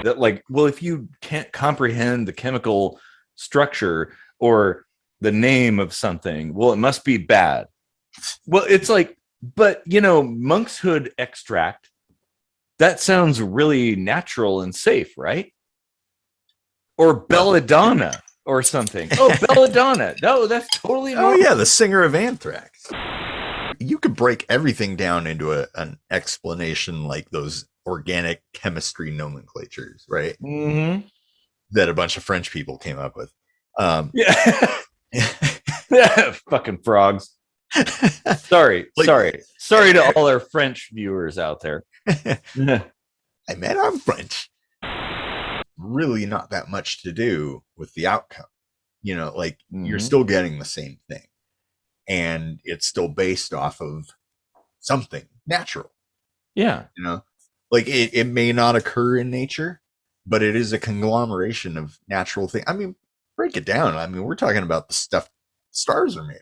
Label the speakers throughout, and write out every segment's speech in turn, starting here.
Speaker 1: That like, well, if you can't comprehend the chemical structure or the name of something, well, it must be bad. Well, it's like, but Monkshood extract, that sounds really natural and safe, right? Or belladonna or something. Oh, belladonna. No, that's totally normal.
Speaker 2: Oh yeah, the singer of Anthrax. You could break everything down into an explanation like those organic chemistry nomenclatures, right?
Speaker 1: Mm-hmm.
Speaker 2: That a bunch of French people came up with.
Speaker 1: Yeah. Fucking frogs. Sorry to all our French viewers out there.
Speaker 2: I meant I'm French. Really not that much to do with the outcome. You're still getting the same thing. And it's still based off of something natural.
Speaker 1: Yeah.
Speaker 2: It may not occur in nature, but it is a conglomeration of natural things. I mean, break it down. I mean, we're talking about the stuff stars are made of.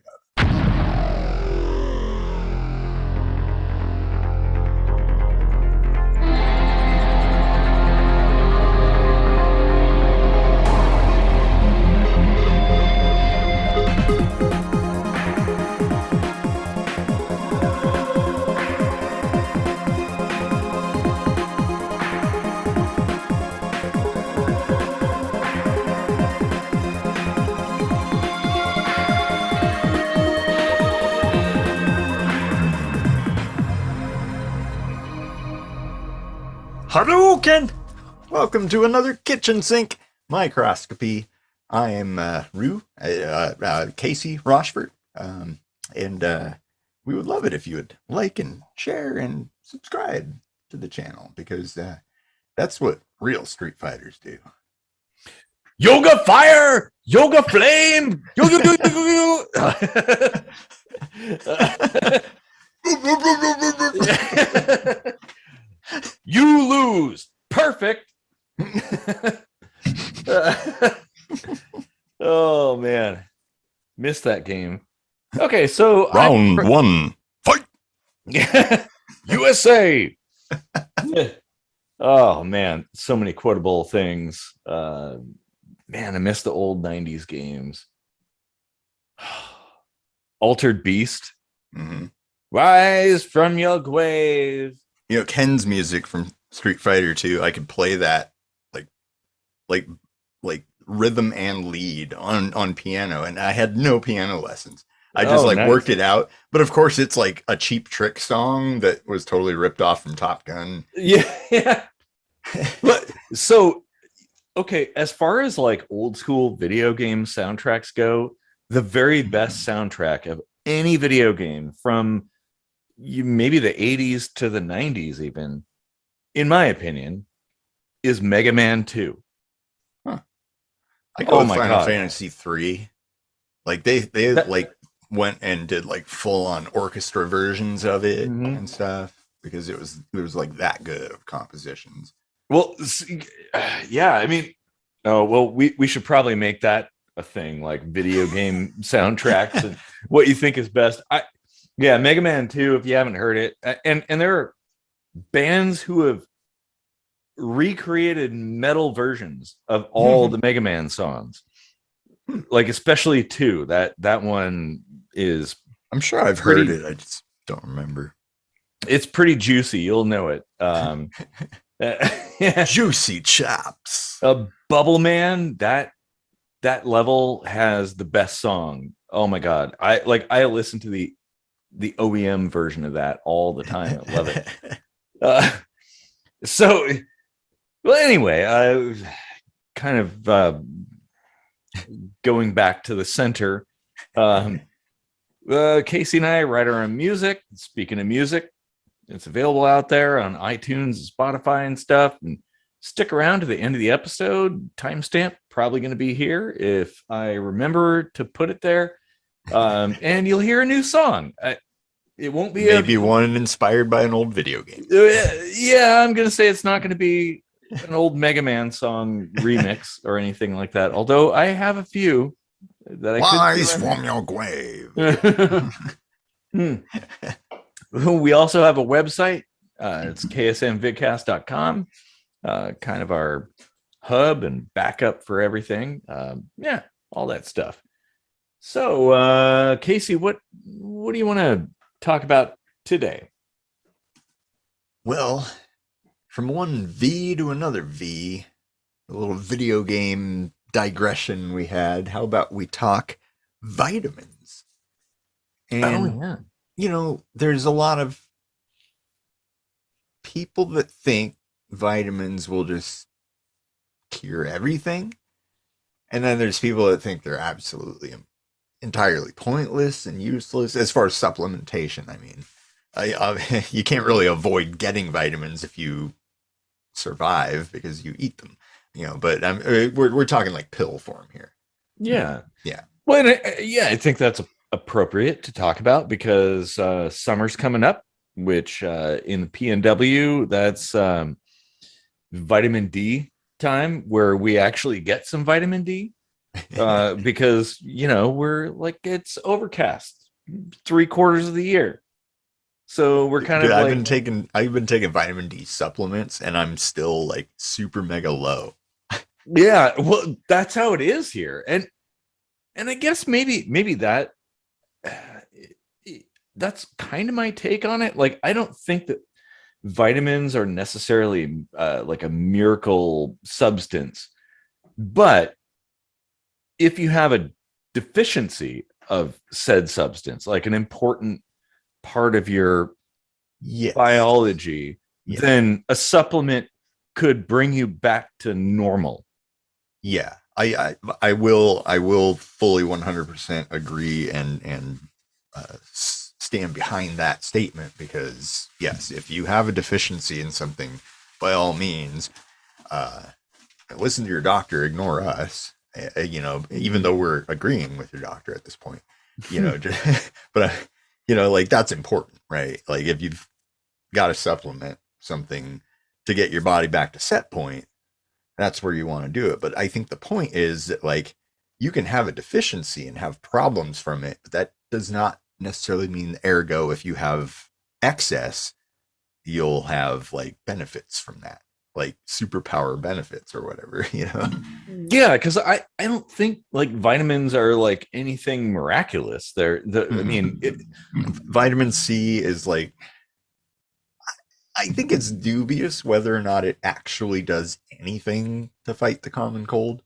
Speaker 2: Hadouken! Welcome to another kitchen sink microscopy. I am Casey Rochford, and we would love it if you would like and share and subscribe to the channel, because that's what real Street Fighters do.
Speaker 1: Yoga fire, yoga flame, You lose. Perfect. Oh man, missed that game. Okay, so
Speaker 2: round one, fight.
Speaker 1: USA. Oh man, so many quotable things. Man, I miss the old 90s games. Altered Beast.
Speaker 2: Mm-hmm.
Speaker 1: Rise from your grave.
Speaker 2: Ken's music from Street Fighter 2, I could play that like rhythm and lead on piano, and I had no piano lessons. I just nice. Worked it out. But of course it's like a Cheap Trick song that was totally ripped off from Top Gun.
Speaker 1: Yeah. But so okay, as far as like old school video game soundtracks go, the very best soundtrack of any video game from maybe the 80s to the 90s even, in my opinion, is Mega Man 2.
Speaker 2: Huh. I go with Final Fantasy 3. Like they went and did like full on orchestra versions of it and stuff, because it was like that good of compositions.
Speaker 1: Well, yeah, I mean, we should probably make that a thing, like video game soundtracks and what you think is best. Yeah, Mega Man 2, if you haven't heard it. And there are bands who have recreated metal versions of all the Mega Man songs. Like especially 2. That one is,
Speaker 2: I'm sure I've heard it. I just don't remember.
Speaker 1: It's pretty juicy. You'll know it.
Speaker 2: Juicy chops.
Speaker 1: Bubble Man, that level has the best song. Oh my god. I listen to the OEM version of that all the time. I love it. So, well, anyway, I kind of going back to the center. Casey and I write our own music. Speaking of music, it's available out there on iTunes, Spotify, and stuff. And stick around to the end of the episode. Timestamp probably going to be here if I remember to put it there. And you'll hear a new song. It won't be
Speaker 2: maybe one inspired by an old video game.
Speaker 1: Yeah, I'm gonna say it's not going to be an old Mega Man song remix or anything like that. Although I have a few that I
Speaker 2: Rise from your grave.
Speaker 1: We also have a website. It's ksmvidcast.com. kind of our hub and backup for everything. Yeah, all that stuff. So, Casey, what do you want to talk about today?
Speaker 2: Well, from one V to another V, a little video game digression we had. How about we talk vitamins? And,
Speaker 1: Yeah.
Speaker 2: there's a lot of people that think vitamins will just cure everything. And then there's people that think they're absolutely entirely pointless and useless as far as supplementation. I mean, you can't really avoid getting vitamins if you survive because you eat them, but we're talking like pill form here.
Speaker 1: Yeah.
Speaker 2: Yeah.
Speaker 1: Well, I think that's appropriate to talk about because summer's coming up, which in the PNW, that's vitamin D time where we actually get some vitamin D because, we're like, it's overcast 3/4 of the year. So we're kind of
Speaker 2: I've
Speaker 1: like,
Speaker 2: been taking vitamin D supplements and I'm still like super mega low.
Speaker 1: yeah, well, that's how it is here. And I guess maybe that's kind of my take on it. Like, I don't think that vitamins are necessarily like a miracle substance, but if you have a deficiency of said substance, like an important part of your biology, then a supplement could bring you back to normal.
Speaker 2: Yeah, I will fully 100% agree and stand behind that statement because yes, if you have a deficiency in something, by all means, listen to your doctor. Ignore us. Even though we're agreeing with your doctor at this point, but like that's important, right? Like if you've got to supplement something to get your body back to set point, that's where you want to do it. But I think the point is that like you can have a deficiency and have problems from it, but that does not necessarily mean ergo if you have excess, you'll have like benefits from that, like superpower benefits or whatever,
Speaker 1: Yeah, because I don't think like vitamins are like anything miraculous. I mean,
Speaker 2: vitamin C is like, I think it's dubious whether or not it actually does anything to fight the common cold.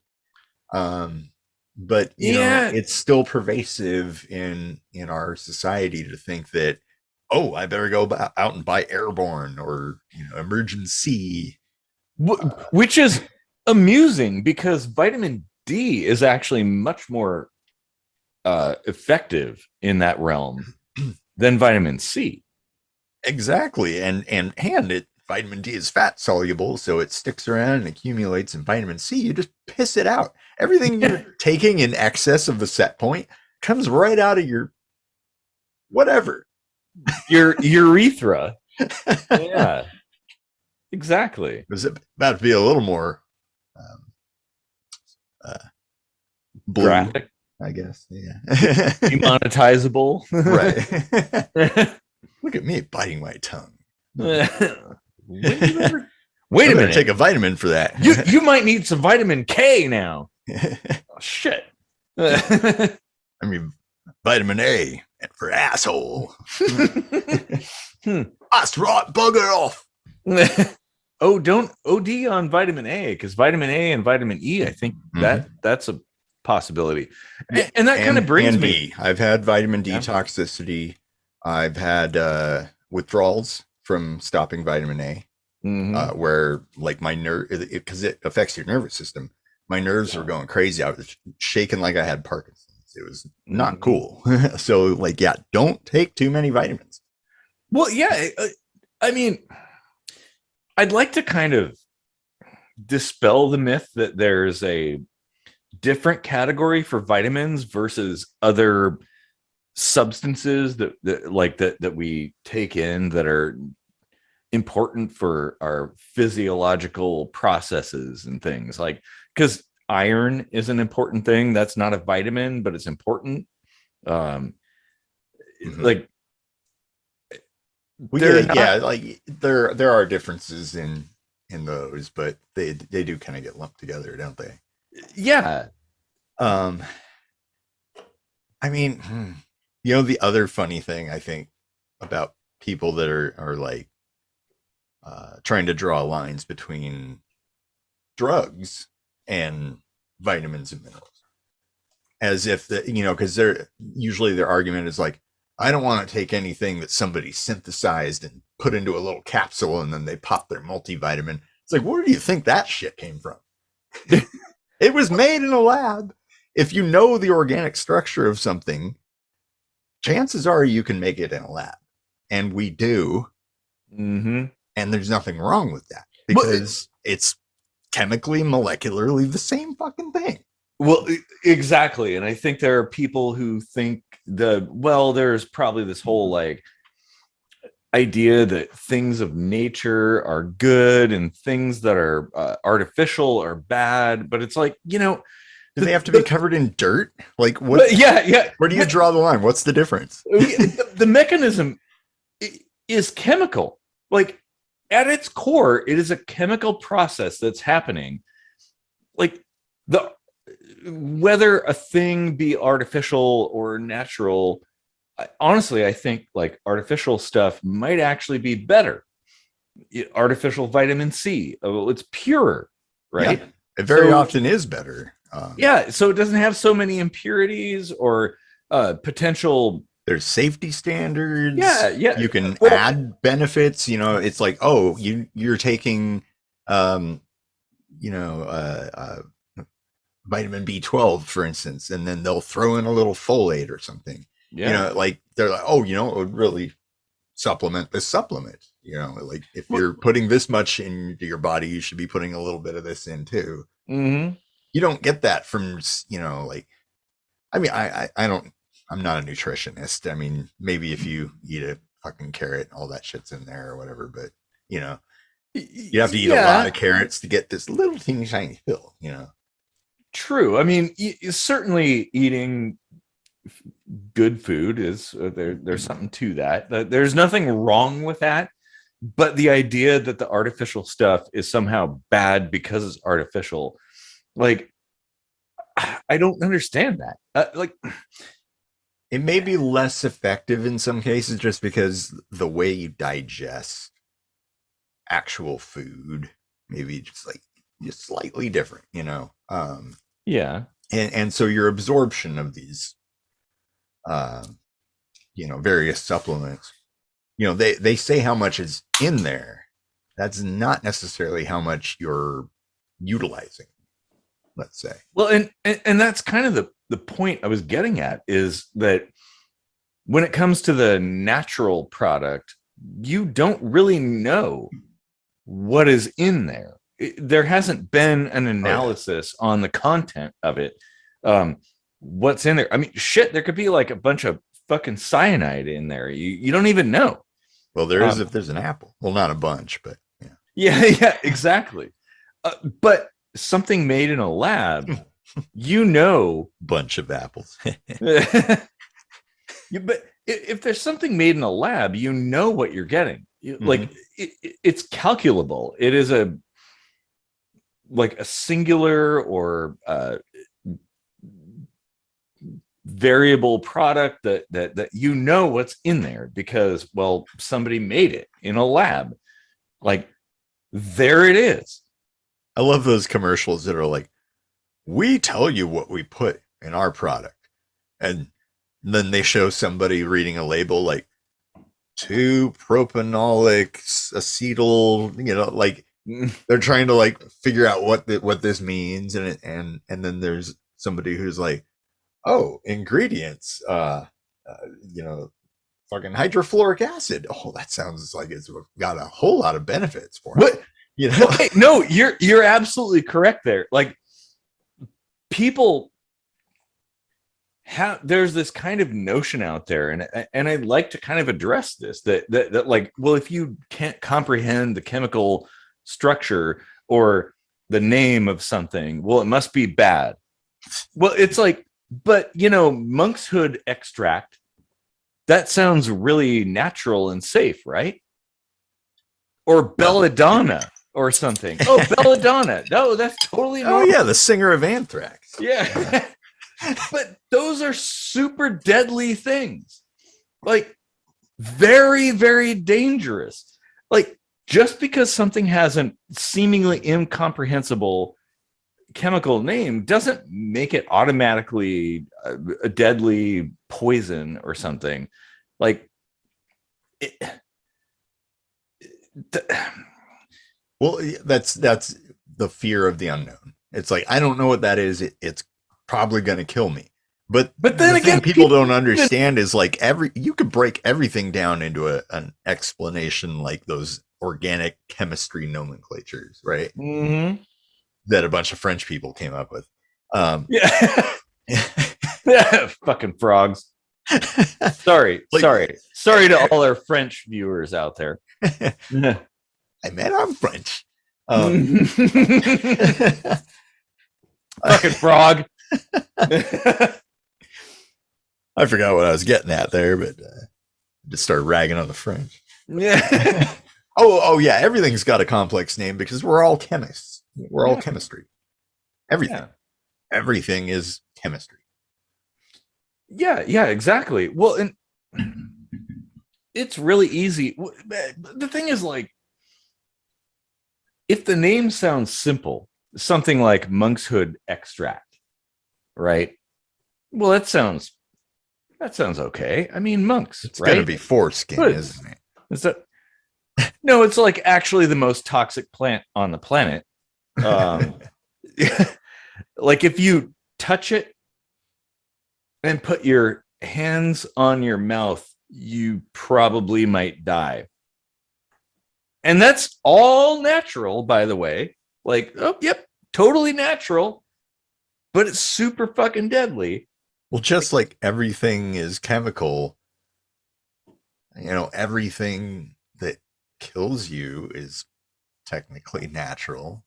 Speaker 2: But it's still pervasive in our society to think that, oh, I better go out and buy Airborne or Emergency,
Speaker 1: which is amusing because vitamin D is actually much more effective in that realm than vitamin C.
Speaker 2: Exactly, and vitamin D is fat soluble, so it sticks around and accumulates. In vitamin C, you just piss it out. Everything you're taking in excess of the set point comes right out of your whatever,
Speaker 1: your urethra. Yeah, exactly.
Speaker 2: It was about to be a little more blue,
Speaker 1: graphic,
Speaker 2: I guess. Yeah,
Speaker 1: demonetizable.
Speaker 2: Right. Look at me biting my tongue.
Speaker 1: Wait a minute.
Speaker 2: Take a vitamin for that.
Speaker 1: You might need some vitamin K now. Oh, shit.
Speaker 2: I mean, vitamin A for asshole. That's right, bugger off.
Speaker 1: Oh, don't OD on vitamin A because vitamin A and vitamin E, I think that's a possibility. And that kind of brings me.
Speaker 2: I've had vitamin D toxicity. I've had withdrawals from stopping vitamin A, where like my nerve, because it affects your nervous system. My nerves were going crazy. I was shaking like I had Parkinson's. It was not cool. So like, yeah, don't take too many vitamins.
Speaker 1: Well, yeah. I mean, I'd like to kind of dispel the myth that there's a different category for vitamins versus other substances that we take in that are important for our physiological processes and things, like because iron is an important thing. That's not a vitamin, but it's important. Like
Speaker 2: like there are differences in in those, but they do kind of get lumped together, don't they?
Speaker 1: Yeah.
Speaker 2: I mean, the other funny thing I think about people that are like trying to draw lines between drugs and vitamins and minerals, as if because they're usually their argument is like, I don't want to take anything that somebody synthesized and put into a little capsule and then they pop their multivitamin. It's like, where do you think that shit came from? It was made in a lab. If you know the organic structure of something, chances are you can make it in a lab, and we do.
Speaker 1: Mm-hmm.
Speaker 2: And there's nothing wrong with that, because it's chemically, molecularly the same fucking thing.
Speaker 1: Well, exactly. And I think there are people who think there's probably this whole like idea that things of nature are good and things that are artificial are bad. But it's like, do
Speaker 2: they have to be covered in dirt? Like, what?
Speaker 1: Yeah.
Speaker 2: Where do you draw the line? What's the difference?
Speaker 1: The mechanism is chemical. Like, at its core, it is a chemical process that's happening. Like, whether a thing be artificial or natural, honestly, I think like artificial stuff might actually be better. Artificial vitamin C, it's purer, right?
Speaker 2: Yeah, it very often is better.
Speaker 1: So it doesn't have so many impurities or potential.
Speaker 2: There's safety standards.
Speaker 1: Yeah.
Speaker 2: You can add benefits. It's like, oh, you're taking, vitamin B12, for instance, and then they'll throw in a little folate or something.
Speaker 1: Yeah.
Speaker 2: Like they're like, oh, it would really supplement this supplement. Like if you're putting this much into your body, you should be putting a little bit of this in too.
Speaker 1: Mm-hmm.
Speaker 2: You don't get that from, like, I mean, I'm not a nutritionist. I mean, maybe if you eat a fucking carrot, all that shit's in there or whatever, but you have to eat a lot of carrots to get this little teeny tiny pill,
Speaker 1: True. I mean, certainly eating good food is there's something to that. There's nothing wrong with that, but the idea that the artificial stuff is somehow bad because it's artificial, like, I don't understand that. Like,
Speaker 2: it may be less effective in some cases just because the way you digest actual food maybe just slightly different,
Speaker 1: yeah.
Speaker 2: And so your absorption of these various supplements, they say how much is in there. That's not necessarily how much you're utilizing, let's say.
Speaker 1: Well, and that's kind of the point I was getting at, is that when it comes to the natural product, you don't really know what is in there. There hasn't been an analysis on the content of it. What's in there? I mean, shit, there could be like a bunch of fucking cyanide in there. You don't even know.
Speaker 2: Well, there is if there's an apple. Well, not a bunch, but
Speaker 1: yeah, exactly. But something made in a lab,
Speaker 2: bunch of apples.
Speaker 1: But if there's something made in a lab, you know what you're getting. Like, it's calculable. It is a singular or variable product that what's in there because, well, somebody made it in a lab. Like, there it is.
Speaker 2: I love those commercials that are like, we tell you what we put in our product, and then they show somebody reading a label like 2-propanolic acetyl, like they're trying to like figure out what this means, and then there's somebody who's like, oh, ingredients, fucking hydrofluoric acid. Oh, that sounds like it's got a whole lot of benefits for it.
Speaker 1: Okay, no, you're absolutely correct there. Like, people there's this kind of notion out there, and I'd like to kind of address this, that like, well, if you can't comprehend the chemical structure or the name of something, well, it must be bad. Well, it's like, but Monkshood extract, that sounds really natural and safe, right? Or belladonna. or something. Oh, belladonna. No, that's totally normal.
Speaker 2: Oh yeah, the singer of Anthrax.
Speaker 1: Yeah. But those are super deadly things. Like very, very dangerous. Like just because something has a seemingly incomprehensible chemical name doesn't make it automatically a deadly poison or something. Like
Speaker 2: well, that's the fear of the unknown. It's like, I don't know what that is. It's probably going to kill me. But then again, people don't understand is like you could break everything down into an explanation like those organic chemistry nomenclatures, right?
Speaker 1: Mm-hmm.
Speaker 2: That a bunch of French people came up with.
Speaker 1: Yeah. Fucking frogs. Sorry to all our French viewers out there.
Speaker 2: I meant I'm French.
Speaker 1: Fucking frog.
Speaker 2: I forgot what I was getting at there, but just started ragging on the French.
Speaker 1: Yeah.
Speaker 2: Oh yeah, everything's got a complex name because we're all chemists. We're all chemistry. Everything is chemistry. Yeah,
Speaker 1: exactly. Well, and it's really easy. The thing is, like, if the name sounds simple, something like Monkshood extract, right? Well, that sounds okay. I mean, monks.
Speaker 2: It's going to be foreskin, isn't it?
Speaker 1: Is that? No, it's like actually the most toxic plant on the planet. Like if you touch it and put your hands on your mouth, you probably might die. And that's all natural, by the way. Like, oh, yep, totally natural, but it's super fucking deadly.
Speaker 2: Well, just like everything is chemical, everything that kills you is technically natural.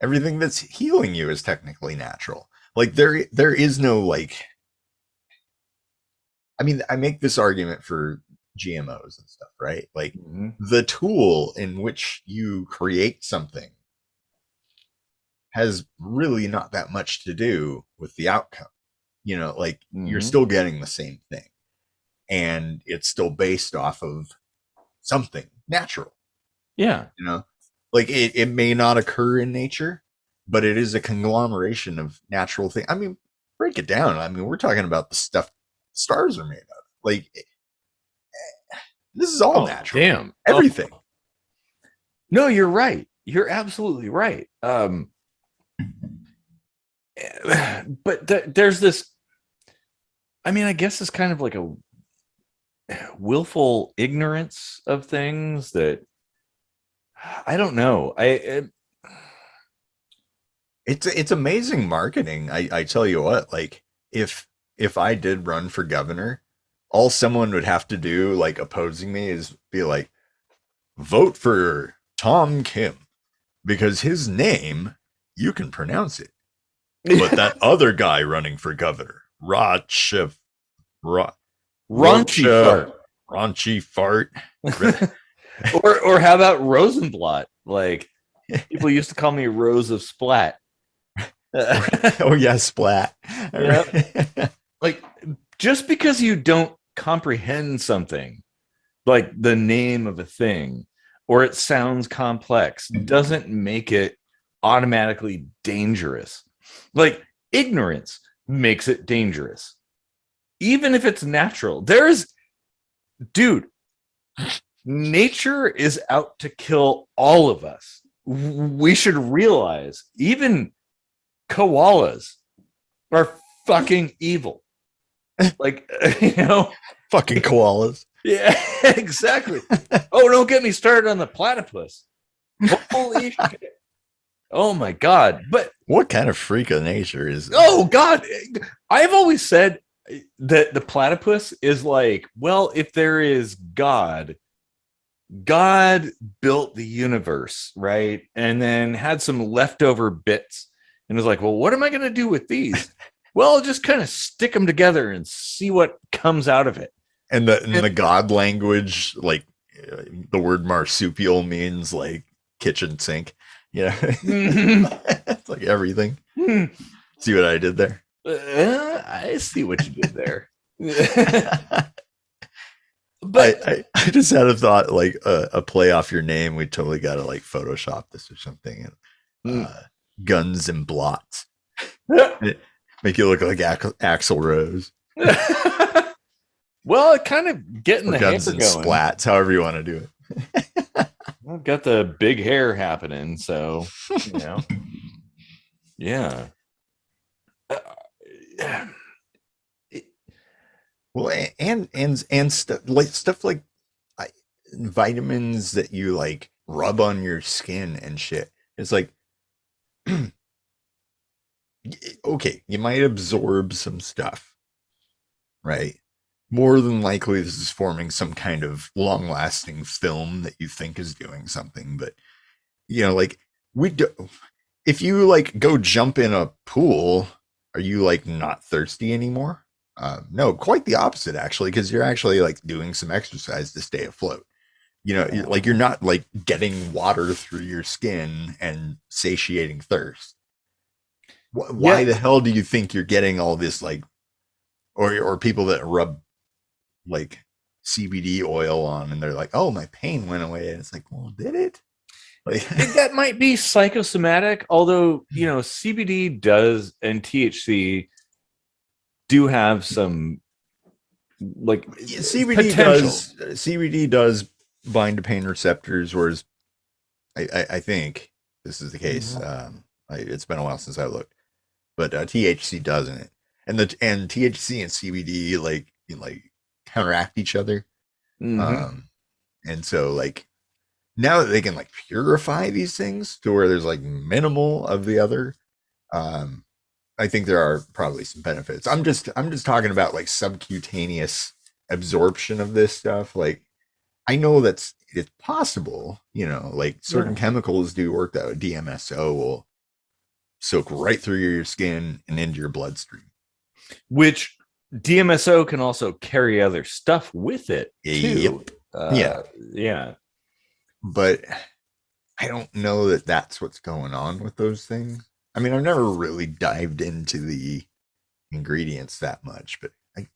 Speaker 2: Everything that's healing you is technically natural. Like there is no like, I mean, I make this argument for GMOs and stuff, right? Like the tool in which you create something has really not that much to do with the outcome. Like you're still getting the same thing, and it's still based off of something natural.
Speaker 1: Yeah.
Speaker 2: Like it may not occur in nature, but it is a conglomeration of natural things. I mean, break it down. I mean, we're talking about the stuff stars are made of. Like this is all natural.
Speaker 1: Damn.
Speaker 2: Everything.
Speaker 1: No, you're right. You're absolutely right. But there's this, I mean, I guess it's kind of like a willful ignorance of things that I don't know.
Speaker 2: It's amazing marketing. I tell you what, like if I did run for governor, all someone would have to do, like opposing me, is be like, vote for Tom Kim because his name, you can pronounce it. But that other guy running for governor, raunchy fart.
Speaker 1: or how about Rosenblatt? Like people used to call me Rose of Splat.
Speaker 2: Oh yeah, Splat.
Speaker 1: Yep. Like just because you don't comprehend something, like the name of a thing, or it sounds complex, doesn't make it automatically dangerous. Like ignorance makes it dangerous, even if it's natural. Nature is out to kill all of us. We should realize even koalas are fucking evil. Like,
Speaker 2: fucking koalas.
Speaker 1: Yeah, exactly. Oh, don't get me started on the platypus. Holy shit. Oh my God. But
Speaker 2: what kind of freak of nature is this?
Speaker 1: Oh God. I've always said that the platypus is like, well, if there is God built the universe, right? And then had some leftover bits and was like, well, what am I going to do with these? Well, just kind of stick them together and see what comes out of it.
Speaker 2: And the God language, like the word marsupial means like kitchen sink. You know,
Speaker 1: Mhm.
Speaker 2: it's like everything. See what I did there?
Speaker 1: I see what you did there. But
Speaker 2: I just had a thought, like a play off your name. We totally got to like Photoshop this or something.
Speaker 1: mm.
Speaker 2: Guns and blots. Make you look like Axl Rose.
Speaker 1: Well, it kind of getting
Speaker 2: Or
Speaker 1: the hair
Speaker 2: guns and
Speaker 1: going.
Speaker 2: splats, however you want to do it.
Speaker 1: I've got the big hair happening, so you know, yeah.
Speaker 2: Well, and stuff like vitamins that you like rub on your skin and shit. It's like, okay, you might absorb some stuff, right? More than likely, this is forming some kind of long-lasting film that you think is doing something. But you know, like we do. If you like go jump in a pool, are you like not thirsty anymore? No, quite the opposite actually, because you're actually like doing some exercise to stay afloat. You know, you're not like getting water through your skin and satiating thirst. Why the hell do you think you're getting all this like, or people that rub like CBD oil on and they're like, oh, my pain went away, and it's like, well, did it? Like
Speaker 1: that might be psychosomatic, although you know CBD does and THC do have some like
Speaker 2: CBD does bind to pain receptors, whereas I think this is the case. It's been a while since I looked, but THC doesn't, and THC and CBD like counteract each other. And so like now that they can like purify these things to where there's like minimal of the other, I think there are probably some benefits. I'm just talking about like subcutaneous absorption of this stuff. Like I know it's possible, you know, like certain chemicals do work that DMSO will soak right through your skin and into your bloodstream.
Speaker 1: Which DMSO can also carry other stuff with it too.
Speaker 2: Yep.
Speaker 1: Yeah.
Speaker 2: But I don't know that that's what's going on with those things. I mean, I've never really dived into the ingredients that much, but I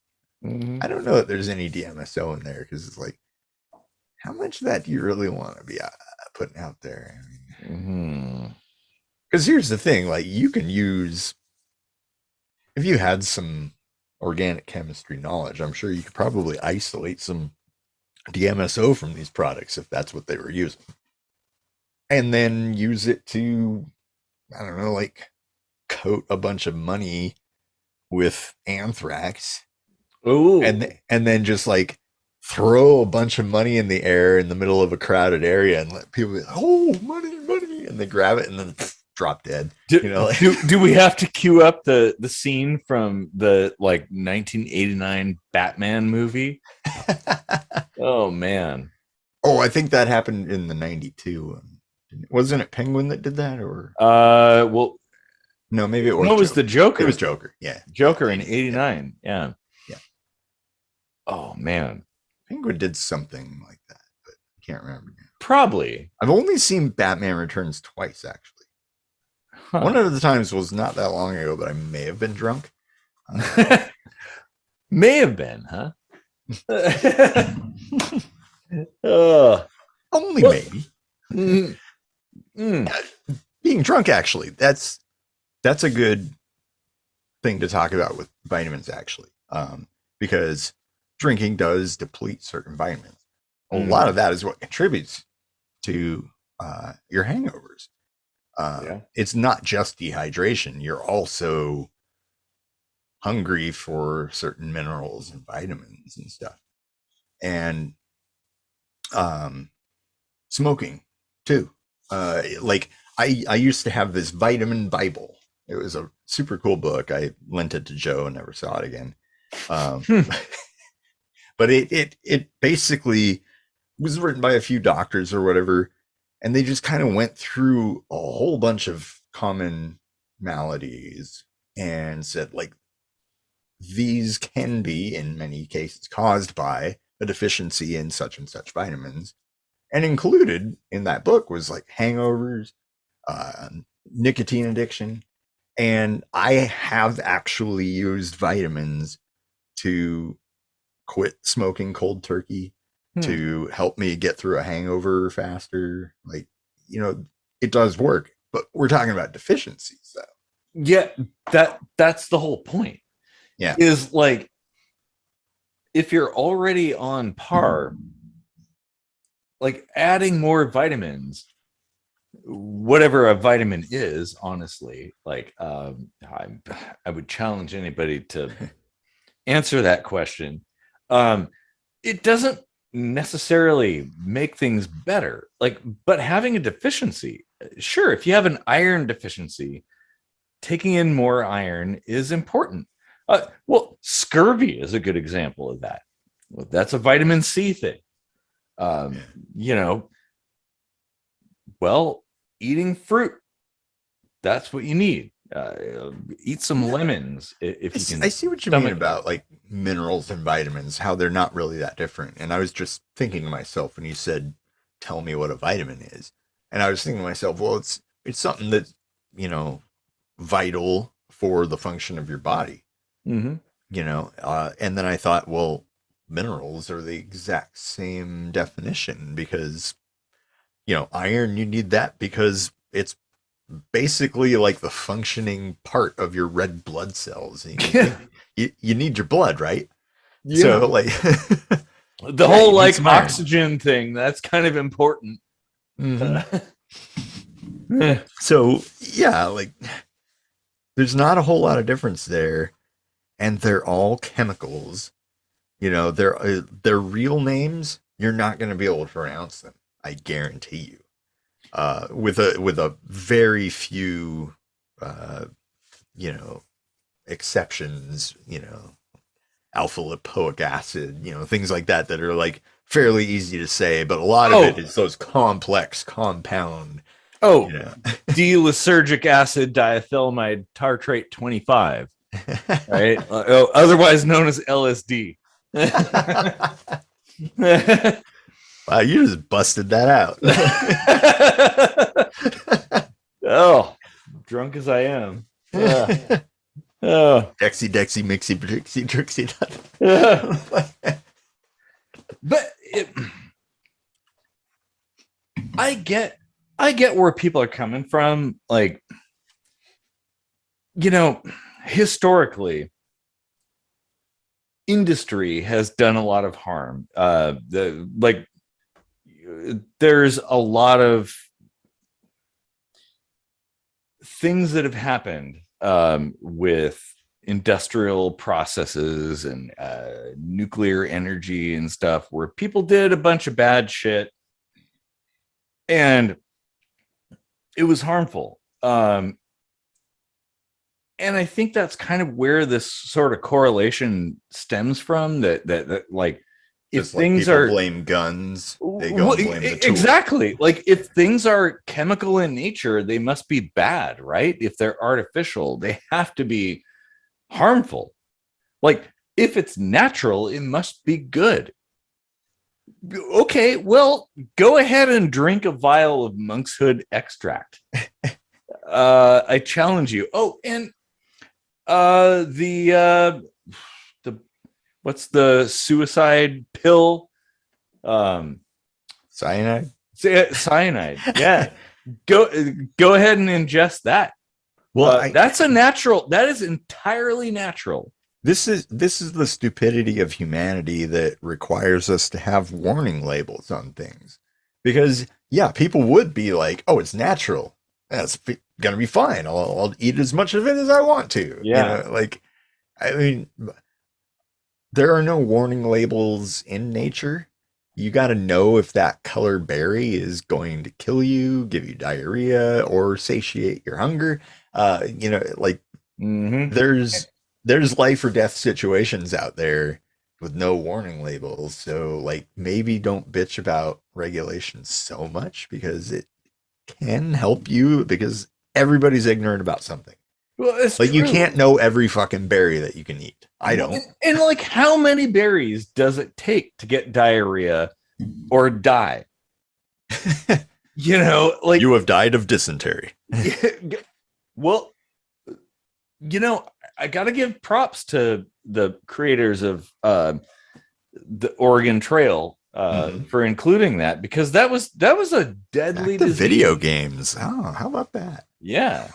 Speaker 2: don't know that there's any DMSO in there, because it's like, how much of that do you really want to be putting out there? I mean, because here's the thing, like you can use, if you had some organic chemistry knowledge, I'm sure you could probably isolate some DMSO from these products if that's what they were using, and then use it to, I don't know, like coat a bunch of money with anthrax.
Speaker 1: Ooh.
Speaker 2: And then just like throw a bunch of money in the air in the middle of a crowded area and let people be like, oh, money, and they grab it and then drop dead.
Speaker 1: Do we have to cue up the scene from the like 1989 Batman movie? Oh man.
Speaker 2: Oh, I think that happened in the 92 one. Wasn't it Penguin that did that, or
Speaker 1: well,
Speaker 2: no, maybe it was.
Speaker 1: No, it was the Joker.
Speaker 2: It was Joker. Yeah,
Speaker 1: Joker in '89. Yeah. Oh man,
Speaker 2: Penguin did something like that, but I can't remember now.
Speaker 1: Probably.
Speaker 2: I've only seen Batman Returns twice, actually. One of the times was not that long ago, but I may have been drunk.
Speaker 1: May have been, huh?
Speaker 2: Only maybe. Being drunk, actually, that's a good thing to talk about with vitamins, actually, because drinking does deplete certain vitamins. A lot of that is what contributes to your hangovers. It's not just dehydration. You're also hungry for certain minerals and vitamins and stuff. And smoking too. Like I used to have this vitamin Bible. It was a super cool book. I lent it to Joe and never saw it again. But it basically was written by a few doctors or whatever, and they just kind of went through a whole bunch of common maladies and said, like, these can be in many cases caused by a deficiency in such and such vitamins, And included in that book was like hangovers, nicotine addiction. And I have actually used vitamins to quit smoking cold turkey, to help me get through a hangover faster. Like, it does work, but we're talking about deficiencies though.
Speaker 1: Yeah, that's the whole point.
Speaker 2: Yeah.
Speaker 1: Is like, if you're already on par, like adding more vitamins, whatever a vitamin is, honestly, like I would challenge anybody to answer that question. It doesn't necessarily make things better, like, but having a deficiency, sure, if you have an iron deficiency, taking in more iron is important. Well, scurvy is a good example of that. That's a vitamin C thing. Well, eating fruit, that's what you need. Eat some lemons if you can.
Speaker 2: I see what you mean about like minerals and vitamins, how they're not really that different. And I was just thinking to myself when you said, tell me what a vitamin is. And I was thinking to myself, well, it's something that's, vital for the function of your body.
Speaker 1: Mm-hmm.
Speaker 2: And then I thought, well, minerals are the exact same definition because, iron, you need that because it's basically like the functioning part of your red blood cells. You need your blood, right? Yeah. So like
Speaker 1: the whole like oxygen thing, that's kind of important.
Speaker 2: Mm-hmm. So yeah, like there's not a whole lot of difference there, and they're all chemicals. Their real names, you're not going to be able to pronounce them. I guarantee you. With a very few, exceptions, alpha lipoic acid, things like that are like fairly easy to say, but a lot of it is those complex compound.
Speaker 1: D-lysergic acid diethylamide tartrate 25, right? Otherwise known as LSD.
Speaker 2: Wow, you just busted that out.
Speaker 1: Oh, drunk as I am.
Speaker 2: Dexy, mixy, Trixie.
Speaker 1: But I get where people are coming from. Like, historically, industry has done a lot of harm. There's a lot of things that have happened with industrial processes and nuclear energy and stuff where people did a bunch of bad shit and it was harmful. And I think that's kind of where this sort of correlation stems from, that like, if things are
Speaker 2: blame guns, they go and blame the tool.
Speaker 1: Exactly. Like if things are chemical in nature, they must be bad, right? If they're artificial, they have to be harmful. Like if it's natural, it must be good. Okay, well, go ahead and drink a vial of Monkshood extract. I challenge you. Oh, and what's the suicide pill?
Speaker 2: Cyanide.
Speaker 1: Cyanide. Yeah. Go ahead and ingest that. Well, that's a natural. That is entirely natural.
Speaker 2: This is the stupidity of humanity that requires us to have warning labels on things. Because yeah, people would be like, "Oh, it's natural. That's gonna be fine. I'll eat as much of it as I want to."
Speaker 1: Yeah.
Speaker 2: I mean, there are no warning labels in nature. You got to know if that color berry is going to kill you, give you diarrhea, or satiate your hunger. There's life or death situations out there with no warning labels. So like maybe don't bitch about regulations so much because it can help you because everybody's ignorant about something.
Speaker 1: Well, it's
Speaker 2: like
Speaker 1: true.
Speaker 2: You can't know every fucking berry that you can eat. I don't.
Speaker 1: And like how many berries does it take to get diarrhea or die? You know, like
Speaker 2: you have died of dysentery.
Speaker 1: well, you know, I got to give props to the creators of the Oregon Trail for including that, because that was a deadly disease.
Speaker 2: Video games. Oh, how about that?
Speaker 1: Yeah.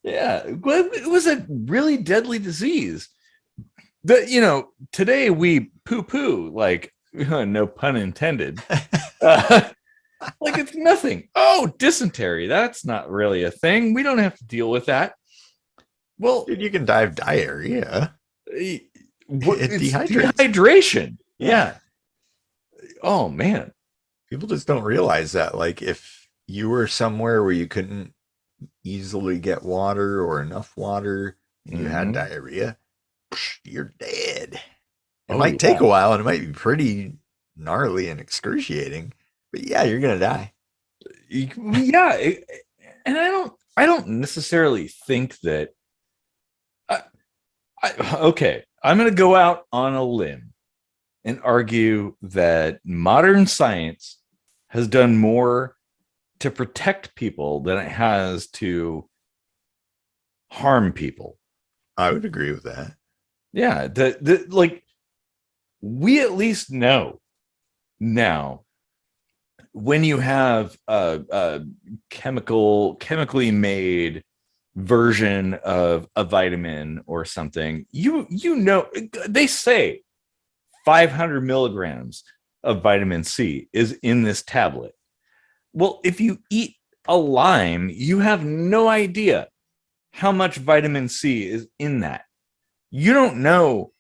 Speaker 1: Well, it was a really deadly disease that, you know, today we poo-poo, like, no pun intended. Like it's nothing. Oh, dysentery. That's not really a thing. We don't have to deal with that. Well,
Speaker 2: dude, you can die of diarrhea.
Speaker 1: It's
Speaker 2: dehydrates.
Speaker 1: dehydration. Yeah. Oh man.
Speaker 2: People just don't realize that. Like, if you were somewhere where you couldn't easily get water or enough water and you had diarrhea, you're dead. It might take a while and it might be pretty gnarly and excruciating, but yeah, you're gonna die.
Speaker 1: Yeah, and I don't necessarily think that. Okay, I'm gonna go out on a limb and argue that modern science has done more to protect people than it has to harm people.
Speaker 2: I would agree with that.
Speaker 1: Yeah, like we at least know now when you have a chemically made version of a vitamin or something, you know, they say 500 milligrams of vitamin C is in this tablet. Well, if you eat a lime, you have no idea how much vitamin C is in that. You don't know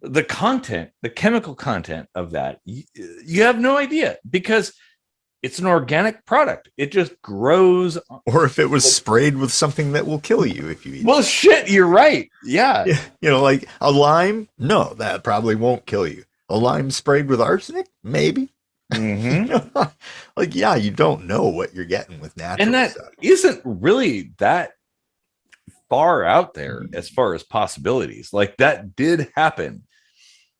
Speaker 1: the content, the chemical content of that. You have no idea because it's an organic product. It just grows.
Speaker 2: Or if it was sprayed with something that will kill you if you eat
Speaker 1: it. Shit, you're right. Yeah.
Speaker 2: You know, like a lime, no, that probably won't kill you. A lime sprayed with arsenic, maybe.
Speaker 1: Mm-hmm.
Speaker 2: Like, yeah, you don't know what you're getting with natural
Speaker 1: and that
Speaker 2: stuff.
Speaker 1: Isn't really that far out there as far as possibilities. Like that did happen.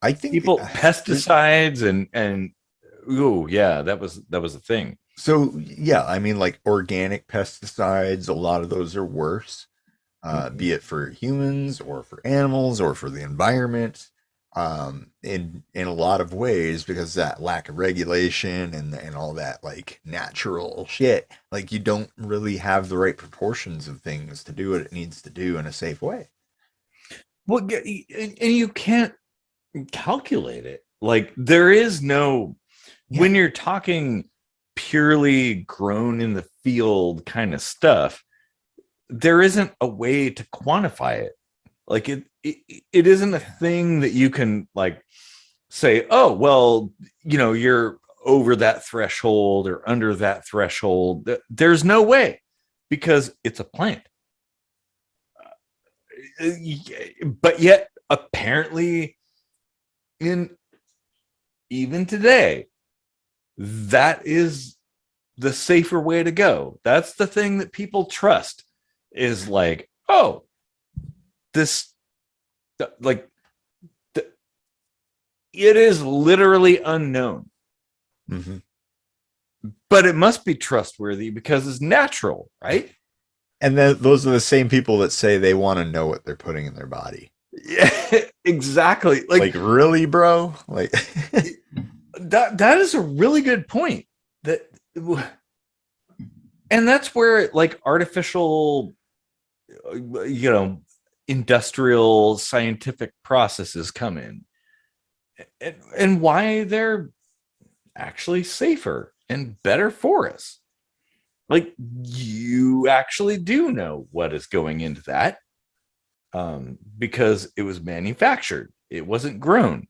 Speaker 2: I think
Speaker 1: people pesticides and oh yeah, that was a thing.
Speaker 2: So yeah, I mean, like organic pesticides, a lot of those are worse, be it for humans or for animals or for the environment, in a lot of ways, because that lack of regulation and all that like natural shit, like you don't really have the right proportions of things to do what it needs to do in a safe way.
Speaker 1: Well, and you can't calculate it. Like there is no, when you're talking purely grown in the field kind of stuff, there isn't a way to quantify it. Like it isn't a thing that you can like say, oh, well, you know, you're over that threshold or under that threshold. There's no way, because it's a plant. But yet apparently even today, that is the safer way to go. That's the thing that people trust, is like, oh, this, like, it is literally unknown.
Speaker 2: Mm-hmm.
Speaker 1: But it must be trustworthy because it's natural, right?
Speaker 2: And then those are the same people that say they want to know what they're putting in their body.
Speaker 1: Yeah, exactly.
Speaker 2: Like really, bro? Like
Speaker 1: that is a really good point. And that's where like artificial, you know, industrial scientific processes come in, and why they're actually safer and better for us. Like you actually do know what is going into that, because it was manufactured. It wasn't grown.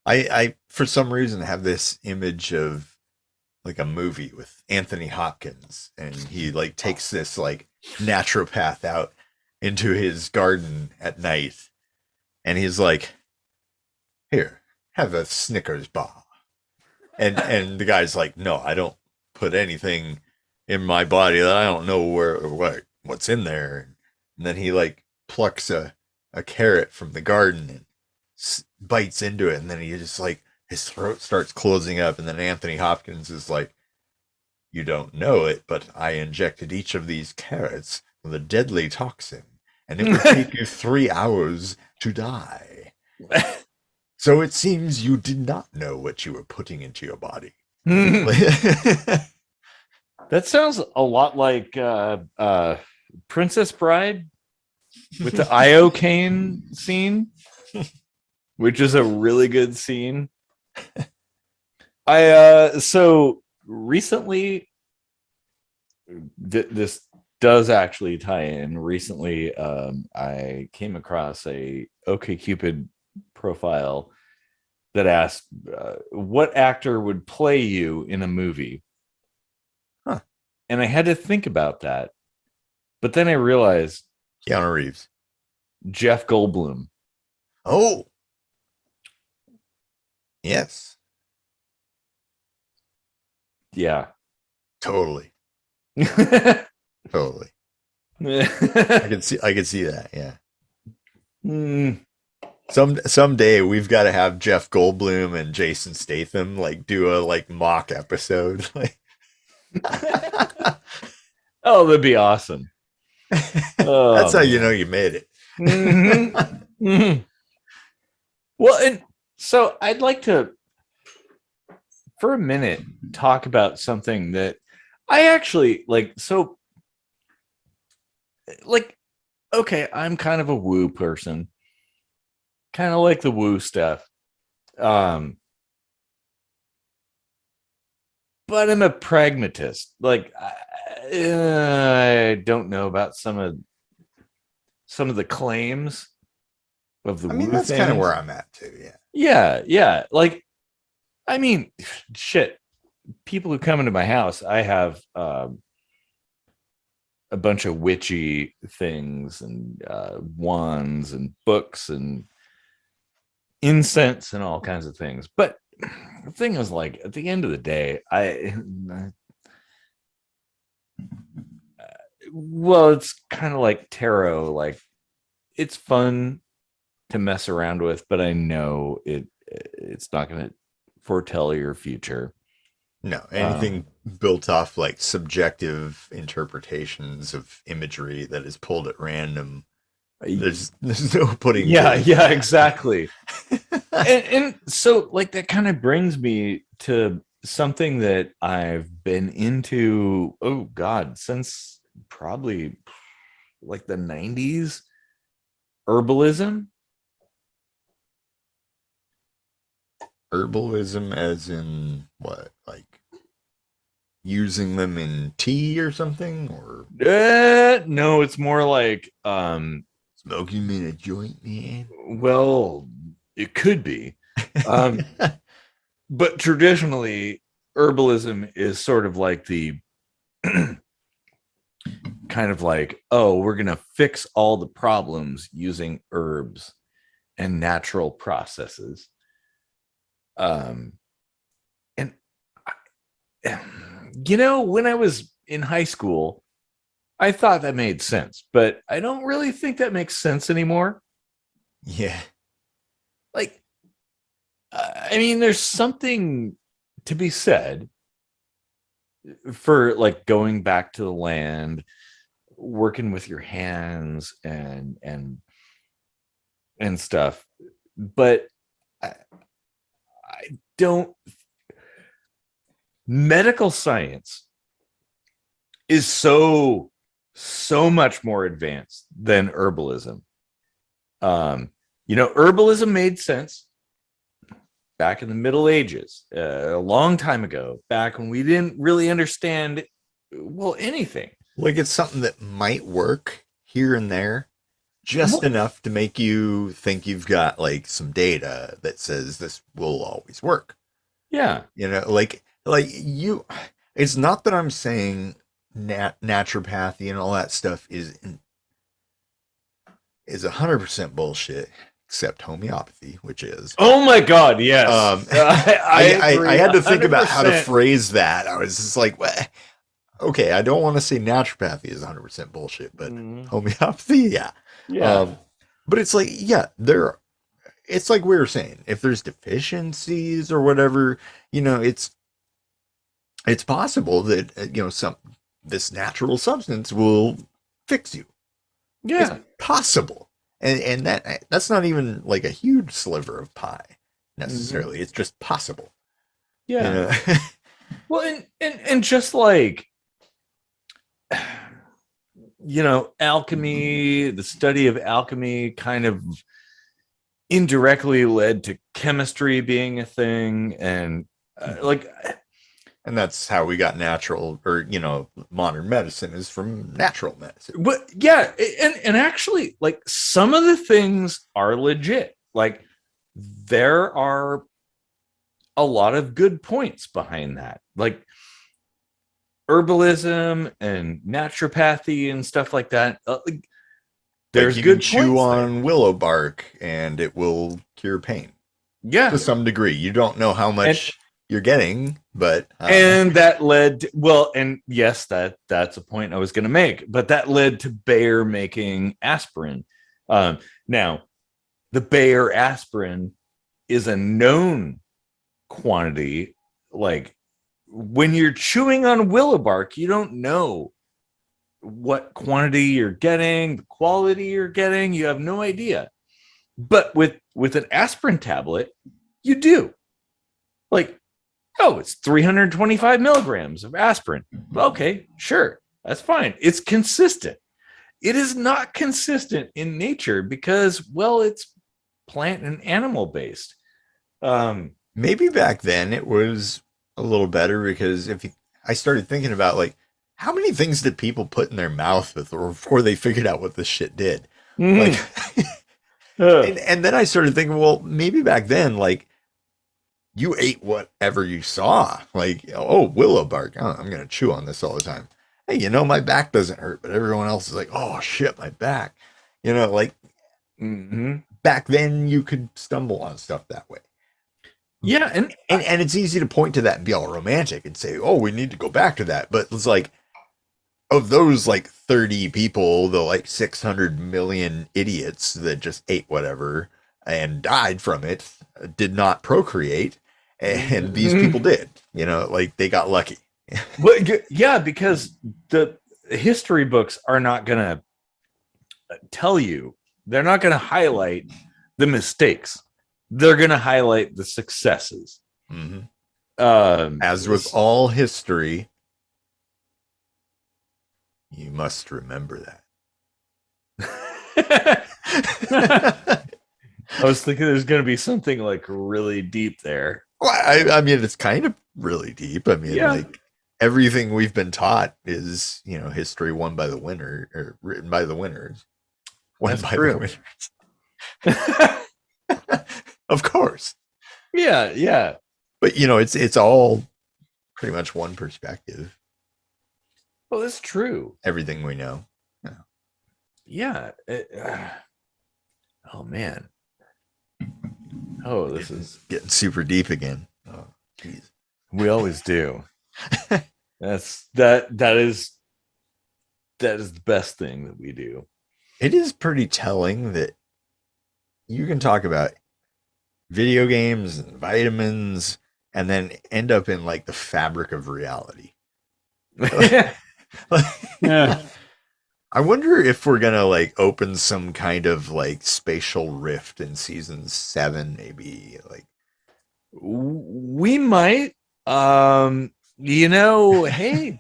Speaker 2: I for some reason have this image of like a movie with Anthony Hopkins, and he like takes this like naturopath out into his garden at night, and he's like, here, have a Snickers bar. And the guy's like, no, I don't put anything in my body that I don't know what's in there. And then he like plucks a carrot from the garden and bites into it, and then he just like his throat starts closing up, and then Anthony Hopkins is like, "You don't know it, but I injected each of these carrots with a deadly toxin, and it would take you 3 hours to die. So it seems you did not know what you were putting into your body."
Speaker 1: That sounds a lot like Princess Bride with the iocane scene, which is a really good scene. So recently, this does actually tie in. Recently, I came across a OkCupid profile that asked what actor would play you in a movie.
Speaker 2: Huh.
Speaker 1: And I had to think about that. But then I realized
Speaker 2: Keanu Reeves.
Speaker 1: Jeff Goldblum.
Speaker 2: Oh. Yes.
Speaker 1: Yeah.
Speaker 2: Totally. Totally. I can see that, yeah. Someday we've got to have Jeff Goldblum and Jason Statham like do a like mock episode.
Speaker 1: Oh, that'd be awesome. Oh,
Speaker 2: that's how you know you made it.
Speaker 1: Mm-hmm. Mm-hmm. Well, and so I'd like to, for a minute, talk about something that I actually like. So, like, okay, I'm kind of a woo person, kind of like the woo stuff. But I'm a pragmatist. Like, I don't know about some of the claims of the
Speaker 2: I mean,
Speaker 1: woo
Speaker 2: that's
Speaker 1: things.
Speaker 2: kind of where I'm at too. Yeah.
Speaker 1: Yeah. Like, I mean, shit. People who come into my house, I have a bunch of witchy things and wands and books and incense and all kinds of things. But the thing is, like, at the end of the day, well, it's kind of like tarot. Like, it's fun to mess around with, but I know it's not going to foretell your future.
Speaker 2: No, anything built off like subjective interpretations of imagery that is pulled at random. There's no putting.
Speaker 1: Yeah, exactly. and so like that kind of brings me to something that I've been into, oh God, since probably like the 90s, herbalism.
Speaker 2: Herbalism as in what? Like using them in tea or something? Or
Speaker 1: no, it's more like
Speaker 2: smoking them in a joint, man.
Speaker 1: Well, it could be. But traditionally, herbalism is sort of like the kind of like, oh, we're going to fix all the problems using herbs and natural processes. And when I was in high school, I thought that made sense, but I don't really think that makes sense anymore.
Speaker 2: Yeah.
Speaker 1: Like, I mean, there's something to be said for like going back to the land, working with your hands and stuff. But I don't. Medical science is so much more advanced than herbalism. Herbalism made sense back in the Middle Ages, a long time ago, back when we didn't really understand, well, anything.
Speaker 2: Like it's something that might work here and there, just enough to make you think you've got like some data that says this will always work.
Speaker 1: Yeah.
Speaker 2: It's not that I'm saying naturopathy and all that stuff is 100% bullshit, except homeopathy, which is.
Speaker 1: Oh my God, yes.
Speaker 2: I had to think about how to phrase that. I was just like, well, okay, I don't want to say naturopathy is 100% bullshit, but homeopathy, yeah.
Speaker 1: Yeah.
Speaker 2: But it's like, yeah, it's like we were saying, if there's deficiencies or whatever, it's possible that this natural substance will fix you.
Speaker 1: Yeah.
Speaker 2: It's possible. And that's not even like a huge sliver of pie necessarily. It's just possible.
Speaker 1: Yeah. Well, and just like, alchemy, the study of alchemy kind of indirectly led to chemistry being a thing. And
Speaker 2: and that's how we got natural, or modern medicine is from natural medicine.
Speaker 1: But yeah, and actually, like, some of the things are legit. Like, there are a lot of good points behind that, like herbalism and naturopathy and stuff like that. There's
Speaker 2: you
Speaker 1: good
Speaker 2: can chew
Speaker 1: points
Speaker 2: on
Speaker 1: there.
Speaker 2: willow bark and it will cure pain.
Speaker 1: Yeah,
Speaker 2: to some degree. You don't know how much you're getting, but
Speaker 1: and that led to, and yes, that's a point I was going to make, but that led to Bayer making aspirin. Now, the Bayer aspirin is a known quantity. Like, when you're chewing on willow bark, you don't know what quantity you're getting, the quality you're getting. You have no idea. But with an aspirin tablet, you do. Like, oh, it's 325 milligrams of aspirin. Okay, sure, that's fine. It's consistent. It is not consistent in nature because, well, it's plant and animal based.
Speaker 2: Maybe back then it was a little better, because I started thinking about, like, how many things did people put in their mouth before they figured out what this shit did? Like, and then I started thinking, well, maybe back then, like, you ate whatever you saw. Like, oh, willow bark. Oh, I'm going to chew on this all the time. Hey, my back doesn't hurt, but everyone else is like, oh shit, my back. Like, back then you could stumble on stuff that way.
Speaker 1: Yeah,
Speaker 2: and it's easy to point to that and be all romantic and say, oh, we need to go back to that. But it's like, of those like 30 people, the like 600 million idiots that just ate whatever and died from it, did not procreate, and these people did. Like, they got lucky.
Speaker 1: But yeah, because the history books are not going to tell you. They're not going to highlight the mistakes. They're going to highlight the successes.
Speaker 2: As with all history, you must remember
Speaker 1: that. I was thinking there's going to be something like really deep there.
Speaker 2: Well, I mean, it's kind of really deep. I mean, like, everything we've been taught is, history won by the winner, or written by the winners.
Speaker 1: That's true.
Speaker 2: Of course.
Speaker 1: Yeah.
Speaker 2: But it's all pretty much one perspective.
Speaker 1: Well, that's true.
Speaker 2: Everything we know.
Speaker 1: Yeah. Oh man. Oh, this is
Speaker 2: getting super deep again. Oh, geez.
Speaker 1: We always do. That is the best thing that we do.
Speaker 2: It is pretty telling that you can talk about video games and vitamins and then end up in like the fabric of reality.
Speaker 1: Yeah.
Speaker 2: I wonder if we're gonna like open some kind of like spatial rift in season 7, maybe. Like,
Speaker 1: we might. Hey,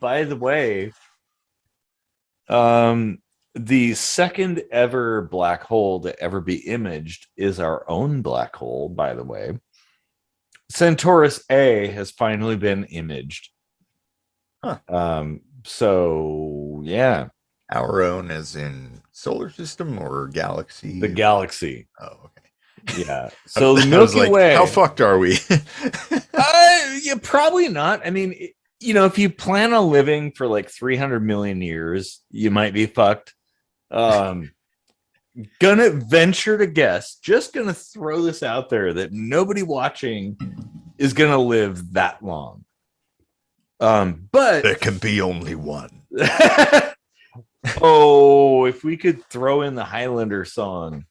Speaker 1: by the way, the second ever black hole to ever be imaged is our own black hole, by the way. Centaurus A has finally been imaged. So yeah.
Speaker 2: Our own as in solar system or galaxy?
Speaker 1: The galaxy.
Speaker 2: Oh, okay.
Speaker 1: Yeah. So the Milky Way.
Speaker 2: How fucked are we?
Speaker 1: Yeah, probably not. I mean, if you plan on living for like 300 million years, you might be fucked. Gonna venture to guess, just gonna throw this out there, that nobody watching is gonna live that long. But
Speaker 2: there can be only one.
Speaker 1: Oh, if we could throw in the Highlander song.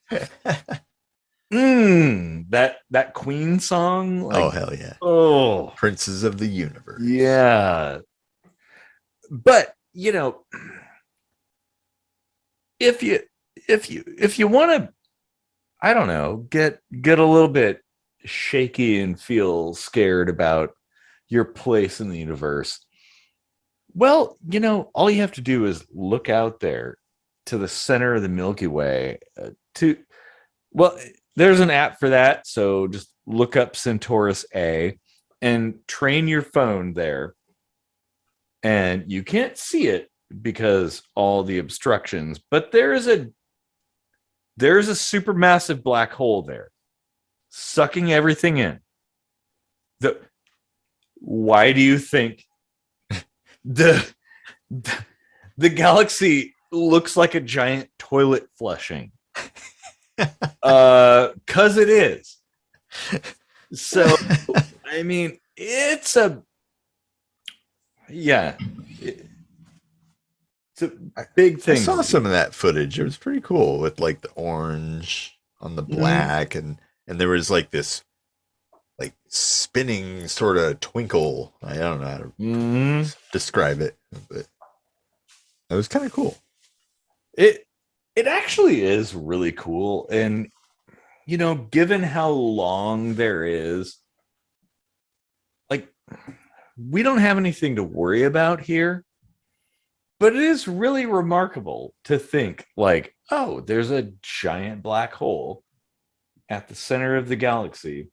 Speaker 1: That Queen song, like,
Speaker 2: Oh hell yeah.
Speaker 1: oh
Speaker 2: Princes of the Universe.
Speaker 1: yeah. But if you if you want to, I don't know, get a little bit shaky and feel scared about your place in the universe, well, all you have to do is look out there to the center of the Milky Way. Well, there's an app for that, so just look up Centaurus A and train your phone there. And you can't see it because all the obstructions, but there's a supermassive black hole there, sucking everything in. Why do you think the the galaxy looks like a giant toilet flushing? Cause it is. So I mean, it's a big thing.
Speaker 2: I saw some of that footage. It was pretty cool with like the orange on the black, and there was like this like spinning sort of twinkle. I don't know how to describe it, but it was kind of cool.
Speaker 1: It actually is really cool. And given how long there is, like, we don't have anything to worry about here, but it is really remarkable to think like, oh, there's a giant black hole at the center of the galaxy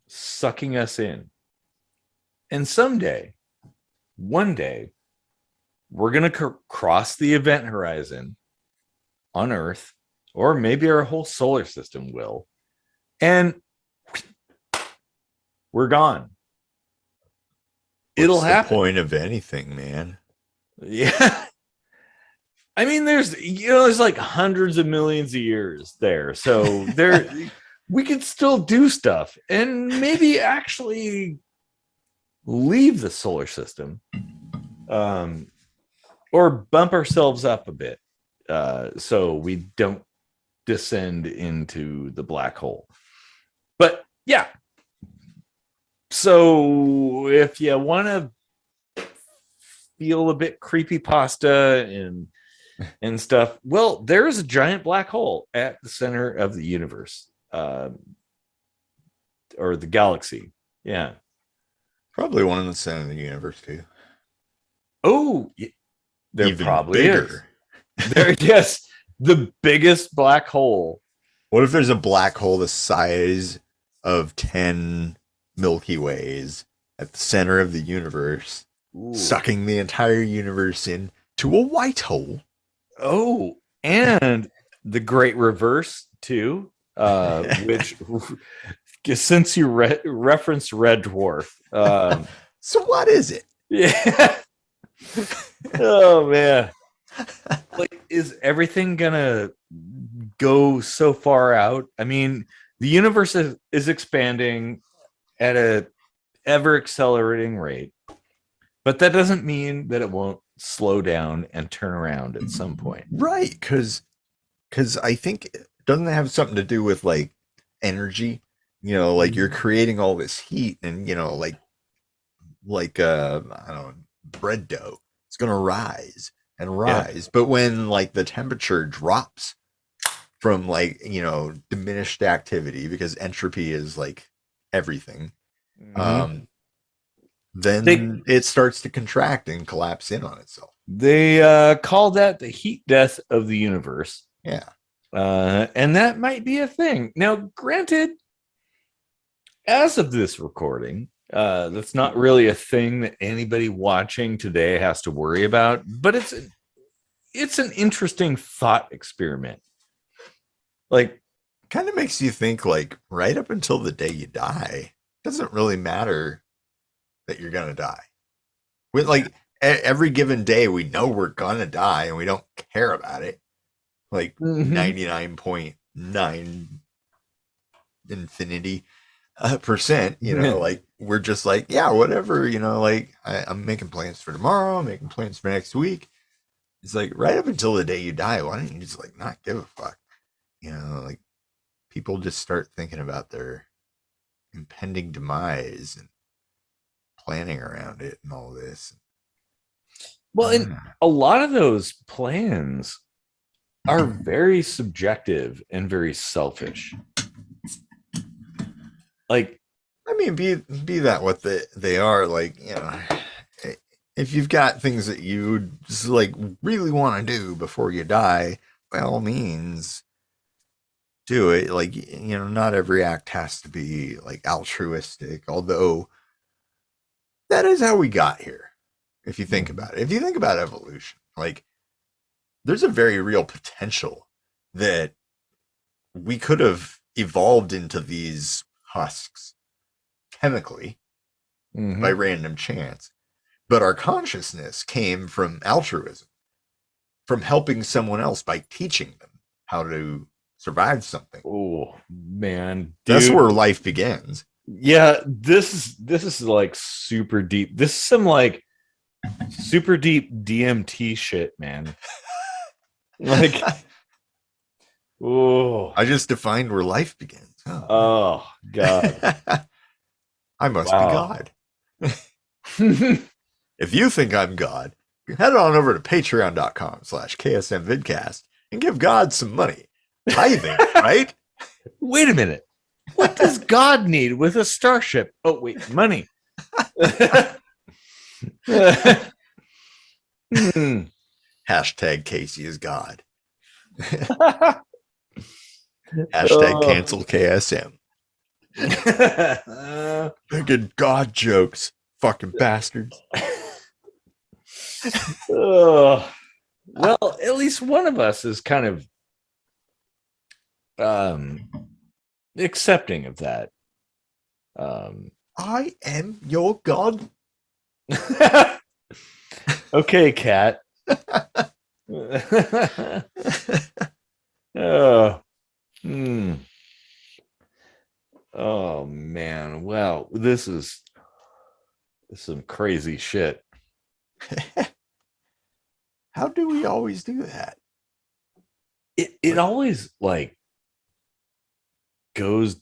Speaker 1: sucking us in. And one day, we're going to cross the event horizon on Earth, or maybe our whole solar system will, and we're gone. It'll happen.
Speaker 2: What's the point of anything, man?
Speaker 1: Yeah. I mean, there's like hundreds of millions of years there. So we could still do stuff and maybe actually leave the solar system, or bump ourselves up a bit, so we don't descend into the black hole. But yeah. So if you want to feel a bit creepypasta and stuff, well, there's a giant black hole at the center of the universe, or the galaxy. Yeah.
Speaker 2: Probably one in the center of the universe too.
Speaker 1: Oh, there
Speaker 2: even
Speaker 1: probably
Speaker 2: bigger.
Speaker 1: is. There, yes, the biggest black hole.
Speaker 2: What if there's a black hole the size of 10 Milky Ways at the center of the universe, sucking the entire universe into a white hole?
Speaker 1: Oh, and the great reverse too, which since you referenced red dwarf,
Speaker 2: so what is it?
Speaker 1: Yeah. Oh man. Like, is everything gonna go so far out? I mean, the universe is expanding at a ever accelerating rate, but that doesn't mean that it won't slow down and turn around at some point.
Speaker 2: Right, because I think doesn't it have something to do with like energy? Like you're creating all this heat, and like I don't know, bread dough. It's gonna rise and rise, but when like the temperature drops from like diminished activity, because entropy is like everything, then it starts to contract and collapse in on itself.
Speaker 1: They call that the heat death of the universe.
Speaker 2: Yeah.
Speaker 1: And that might be a thing. Now, granted, as of this recording, that's not really a thing that anybody watching today has to worry about, but it's an interesting thought experiment. Like,
Speaker 2: kind of makes you think, like, right up until the day you die, it doesn't really matter that you're gonna die. With like every given day, we know we're gonna die, and we don't care about it. Like 99.9 infinity percent, like we're just like, yeah, whatever, like I'm making plans for tomorrow, I'm making plans for next week. It's like right up until the day you die, why don't you just like not give a fuck? Like people just start thinking about their impending demise and planning around it and all this.
Speaker 1: Well, and a lot of those plans are very subjective and very selfish. Like,
Speaker 2: I mean, be that what they are. Like, you know, if you've got things that you just like really want to do before you die, by all means, do it. Like, you know, not every act has to be like altruistic, although that is how we got here. If you think about it, if you think about evolution, like there's a very real potential that we could have evolved into these husks chemically by random chance. But our consciousness came from altruism, from helping someone else by teaching them how to survive something.
Speaker 1: Oh man, dude.
Speaker 2: That's where life begins.
Speaker 1: Yeah, this is like super deep. This is some like super deep DMT shit, man. Like, oh,
Speaker 2: I just defined where life begins.
Speaker 1: Oh God.
Speaker 2: I must be God. If you think I'm God, head on over to patreon.com/KSMvidcast and give God some money. Tithing, right?
Speaker 1: Wait a minute. What does God need with a starship? Oh, wait, money.
Speaker 2: Hashtag Casey is God. Hashtag cancel KSM. Making God jokes, fucking bastards.
Speaker 1: Well, at least one of us is kind of accepting of that.
Speaker 2: I am your God.
Speaker 1: Okay, cat. Oh man. Wow, this is some crazy shit.
Speaker 2: How do we always do that?
Speaker 1: It always like goes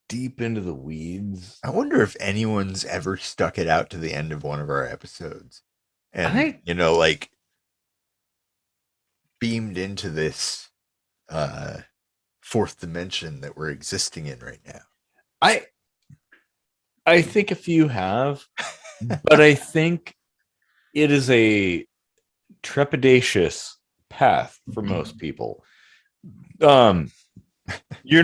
Speaker 1: deep into the weeds.
Speaker 2: I wonder if anyone's ever stuck it out to the end of one of our episodes and you know, like beamed into this fourth dimension that we're existing in right now.
Speaker 1: I think a few have, but I think it is a trepidatious path for most people. You're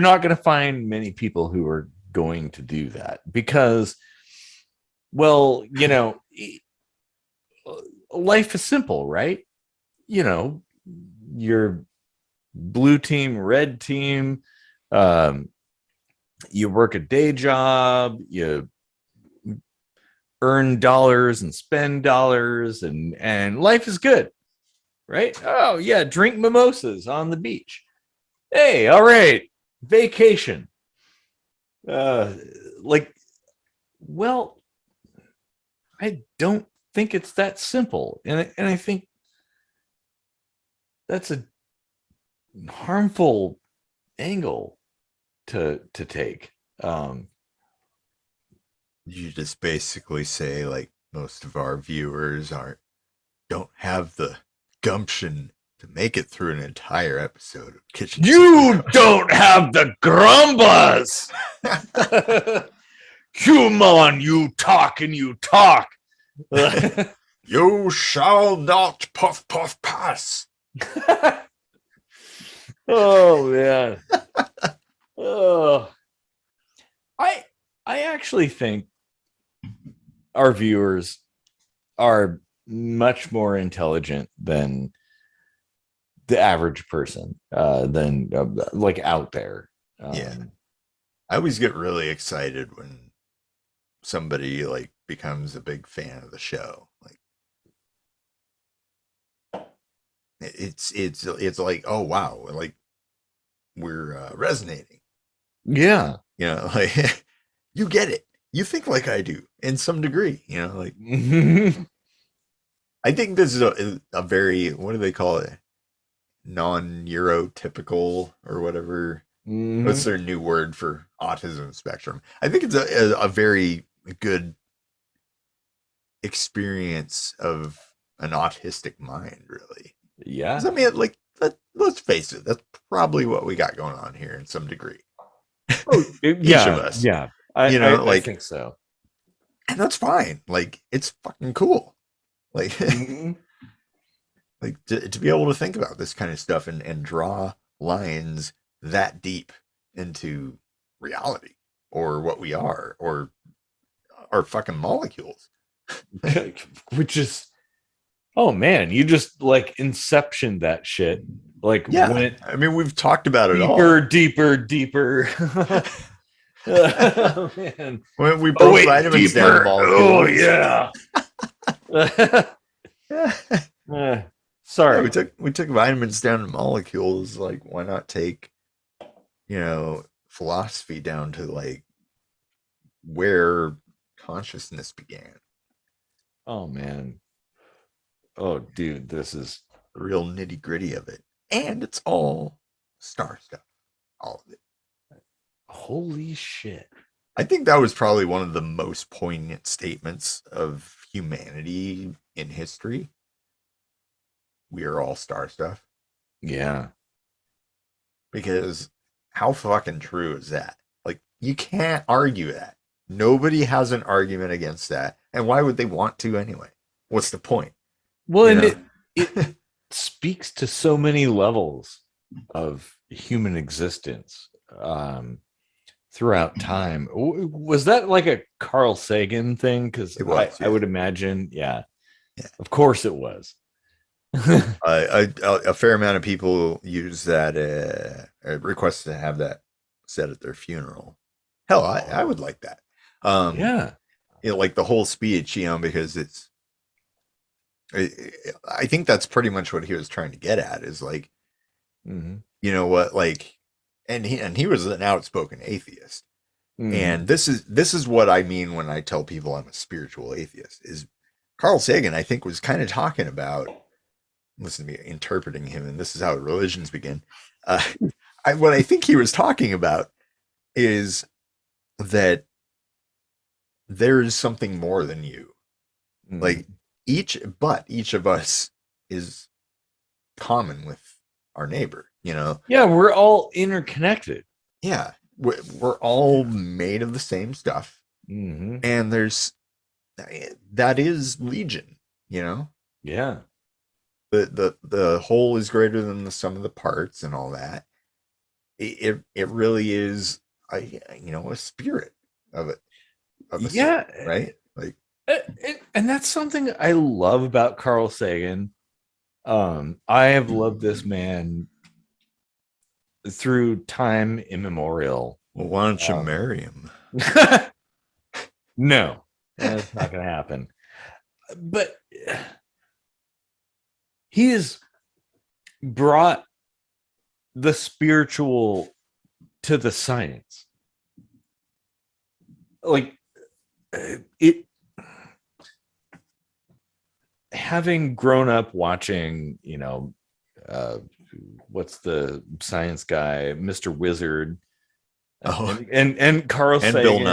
Speaker 1: not going to find many people who are going to do that because, well, you know, life is simple, right? You know, your blue team, red team, you work a day job, you earn dollars and spend dollars, and life is good, right? Oh yeah, drink mimosas on the beach. Hey, all right, vacation. Like, well, I don't think it's that simple, and I think that's a harmful angle to take.
Speaker 2: You just basically say like most of our viewers don't have the gumption to make it through an entire episode of Kitchen.
Speaker 1: You don't have the grumbas. Come on, you talk and you talk.
Speaker 2: You shall not puff puff pass.
Speaker 1: Oh man. Oh. I actually think our viewers are much more intelligent than the average person, than like out there.
Speaker 2: Yeah. I always get really excited when somebody like becomes a big fan of the show. Like it's like, oh wow, like we're resonating.
Speaker 1: Yeah.
Speaker 2: You know, like you get it. You think like I do in some degree, you know, like I think this is a very, what do they call it? Non-neurotypical or whatever What's their new word for autism spectrum? I think it's a very good experience of an autistic mind, really.
Speaker 1: Yeah.
Speaker 2: 'Cause I mean, like, let's face it, that's probably what we got going on here in some degree.
Speaker 1: Oh,
Speaker 2: Each of us.
Speaker 1: Yeah. I think so.
Speaker 2: And that's fine. Like, it's fucking cool. Like, like to be able to think about this kind of stuff and draw lines that deep into reality or what we are or our fucking molecules.
Speaker 1: Which is, oh man, you just like inception that shit. Like,
Speaker 2: yeah, I mean, we've talked about it all.
Speaker 1: Deeper. Oh, man.
Speaker 2: When we broke vitamins down molecules.
Speaker 1: Oh yeah. Sorry.
Speaker 2: Yeah, we took vitamins down to molecules. Like, why not take, philosophy down to like where consciousness began?
Speaker 1: Oh man. Oh dude, this is
Speaker 2: the real nitty gritty of it. And it's all star stuff. All of it.
Speaker 1: Holy shit.
Speaker 2: I think that was probably one of the most poignant statements of humanity in history. We are all star stuff.
Speaker 1: Yeah.
Speaker 2: Because how fucking true is that? Like, you can't argue that. Nobody has an argument against that. And why would they want to anyway? What's the point?
Speaker 1: Well, and it speaks to so many levels of human existence throughout time. Was that like a Carl Sagan thing? Because I would imagine, yeah, of course it was.
Speaker 2: A fair amount of people use that request to have that said at their funeral. Hell, I would like that.
Speaker 1: Yeah,
Speaker 2: like the whole speech, because I think that's pretty much what he was trying to get at, is like, you know what, like, and he was an outspoken atheist, and this is what I mean when I tell people I'm a spiritual atheist. Is Carl Sagan, I think, was kind of talking about, listen to me interpreting him, and this is how religions begin. What I think he was talking about is that there is something more than you. Like, each of us is common with our neighbor, Yeah,
Speaker 1: we're all interconnected.
Speaker 2: Yeah, we're all made of the same stuff, and that is legion,
Speaker 1: Yeah.
Speaker 2: The whole is greater than the sum of the parts and all that. It really is a spirit of it.
Speaker 1: Yeah,
Speaker 2: soul, right? Like,
Speaker 1: and that's something I love about Carl Sagan. I have loved this man through time immemorial.
Speaker 2: Well, why don't you marry him?
Speaker 1: No, that's not going to happen. But he has brought the spiritual to the science. Like, it, having grown up watching, what's the science guy, Mr. Wizard, and Carl Sagan,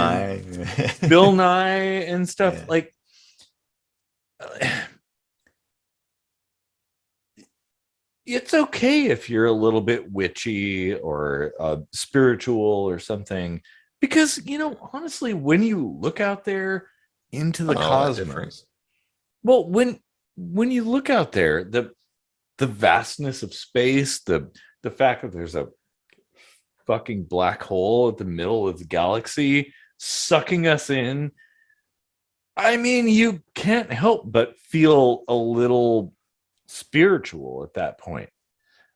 Speaker 1: Bill Nye and stuff. Yeah. Like, it's okay if you're a little bit witchy or spiritual or something, because honestly, when you look out there into the cosmos, well, when you look out there, the vastness of space, the fact that there's a fucking black hole at the middle of the galaxy sucking us in, I mean, you can't help but feel a little spiritual at that point.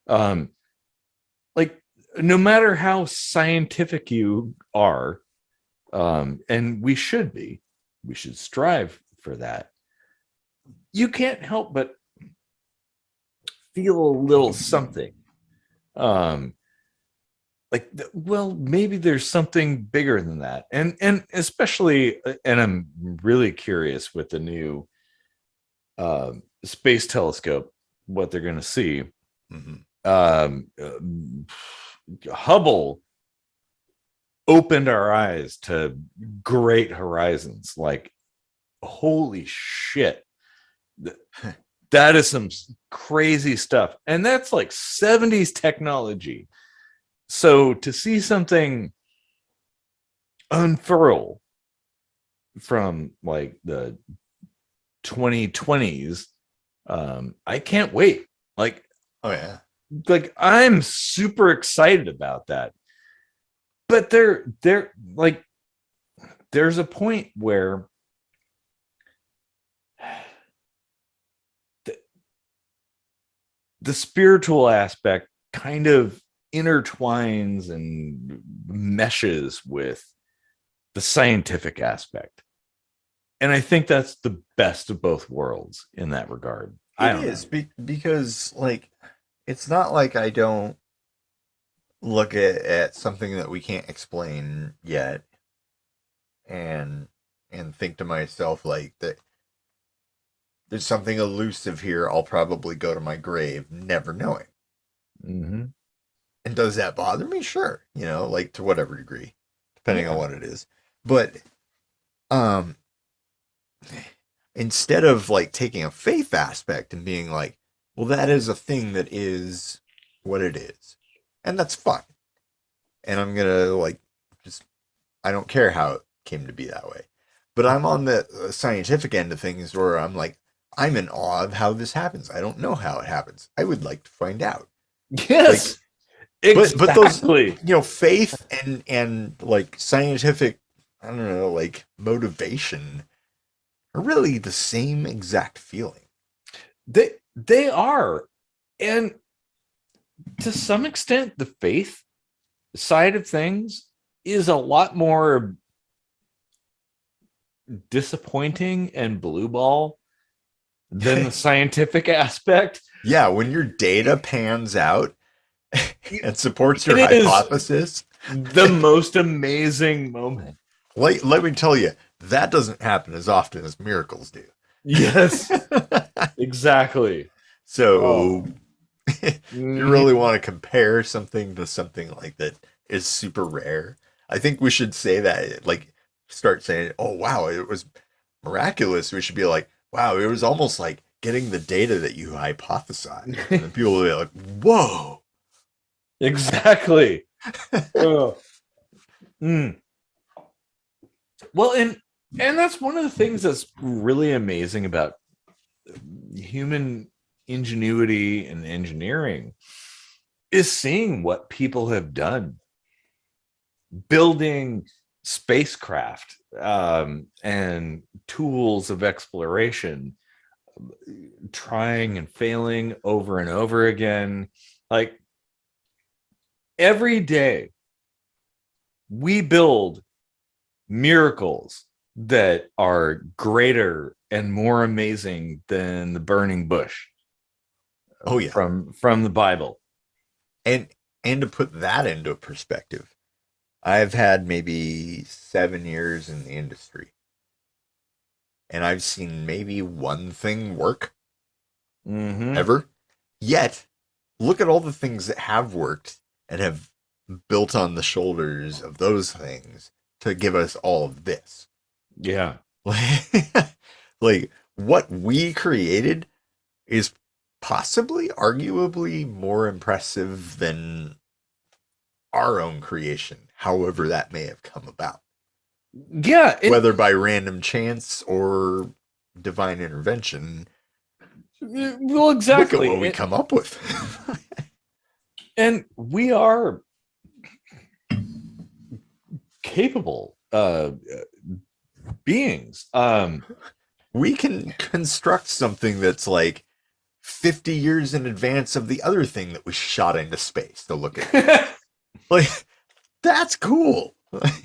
Speaker 1: Like, no matter how scientific you are, and we should strive for that, you can't help but feel a little something. Well, maybe there's something bigger than that. And especially, and I'm really curious with the new space telescope, what they're going to see. Hubble opened our eyes to great horizons. Like, holy shit. That is some crazy stuff. And that's like 70s technology. So to see something unfurl from like the 2020s, I can't wait. Like,
Speaker 2: oh yeah,
Speaker 1: like I'm super excited about that. But they're like, there's a point where the spiritual aspect kind of intertwines and meshes with the scientific aspect. And I think that's the best of both worlds in that regard.
Speaker 2: it is because like it's not like I don't look at something that we can't explain yet and think to myself like that there's something elusive here. I'll probably go to my grave never knowing.
Speaker 1: Mm-hmm.
Speaker 2: And does that bother me? Sure. You know, like to whatever degree, depending on what it is. But instead of like taking a faith aspect and being like, well, that is a thing that is what it is. And that's fine. And I'm going to like, just, I don't care how it came to be that way. But I'm on the scientific end of things where I'm like, I'm in awe of how this happens. I don't know how it happens. I would like to find out.
Speaker 1: Yes.
Speaker 2: Like,
Speaker 1: exactly.
Speaker 2: But those, you know, faith and like scientific, I don't know, like motivation are really the same exact feeling.
Speaker 1: They are. And to some extent, the faith side of things is a lot more disappointing and blue ball than the scientific aspect.
Speaker 2: Yeah, when your data pans out and supports your hypothesis,
Speaker 1: the most amazing moment.
Speaker 2: Let me tell you, that doesn't happen as often as miracles do.
Speaker 1: Yes, exactly.
Speaker 2: So you really want to compare something to something like that is super rare. I think we should say that, like, start saying, oh, wow, it was miraculous. We should be like, wow, it was almost like getting the data that you hypothesized. And then people will be like, whoa.
Speaker 1: Exactly. Well, and that's one of the things that's really amazing about human ingenuity and engineering is seeing what people have done. Building spacecraft and tools of exploration, trying and failing over and over again. Like every day we build miracles that are greater and more amazing than the burning bush.
Speaker 2: Oh yeah,
Speaker 1: from the Bible.
Speaker 2: And to put that into perspective, I've had maybe 7 years in the industry, and I've seen maybe one thing work ever. Yet, look at all the things that have worked and have built on the shoulders of those things to give us all of this.
Speaker 1: Yeah.
Speaker 2: Like what we created is possibly, arguably more impressive than our own creation, however that may have come about.
Speaker 1: Yeah.
Speaker 2: Whether by random chance or divine intervention.
Speaker 1: Well, exactly.
Speaker 2: Look at what we come up with.
Speaker 1: And we are capable beings.
Speaker 2: We can construct something that's like 50 years in advance of the other thing that we shot into space to look at. Like, that's cool.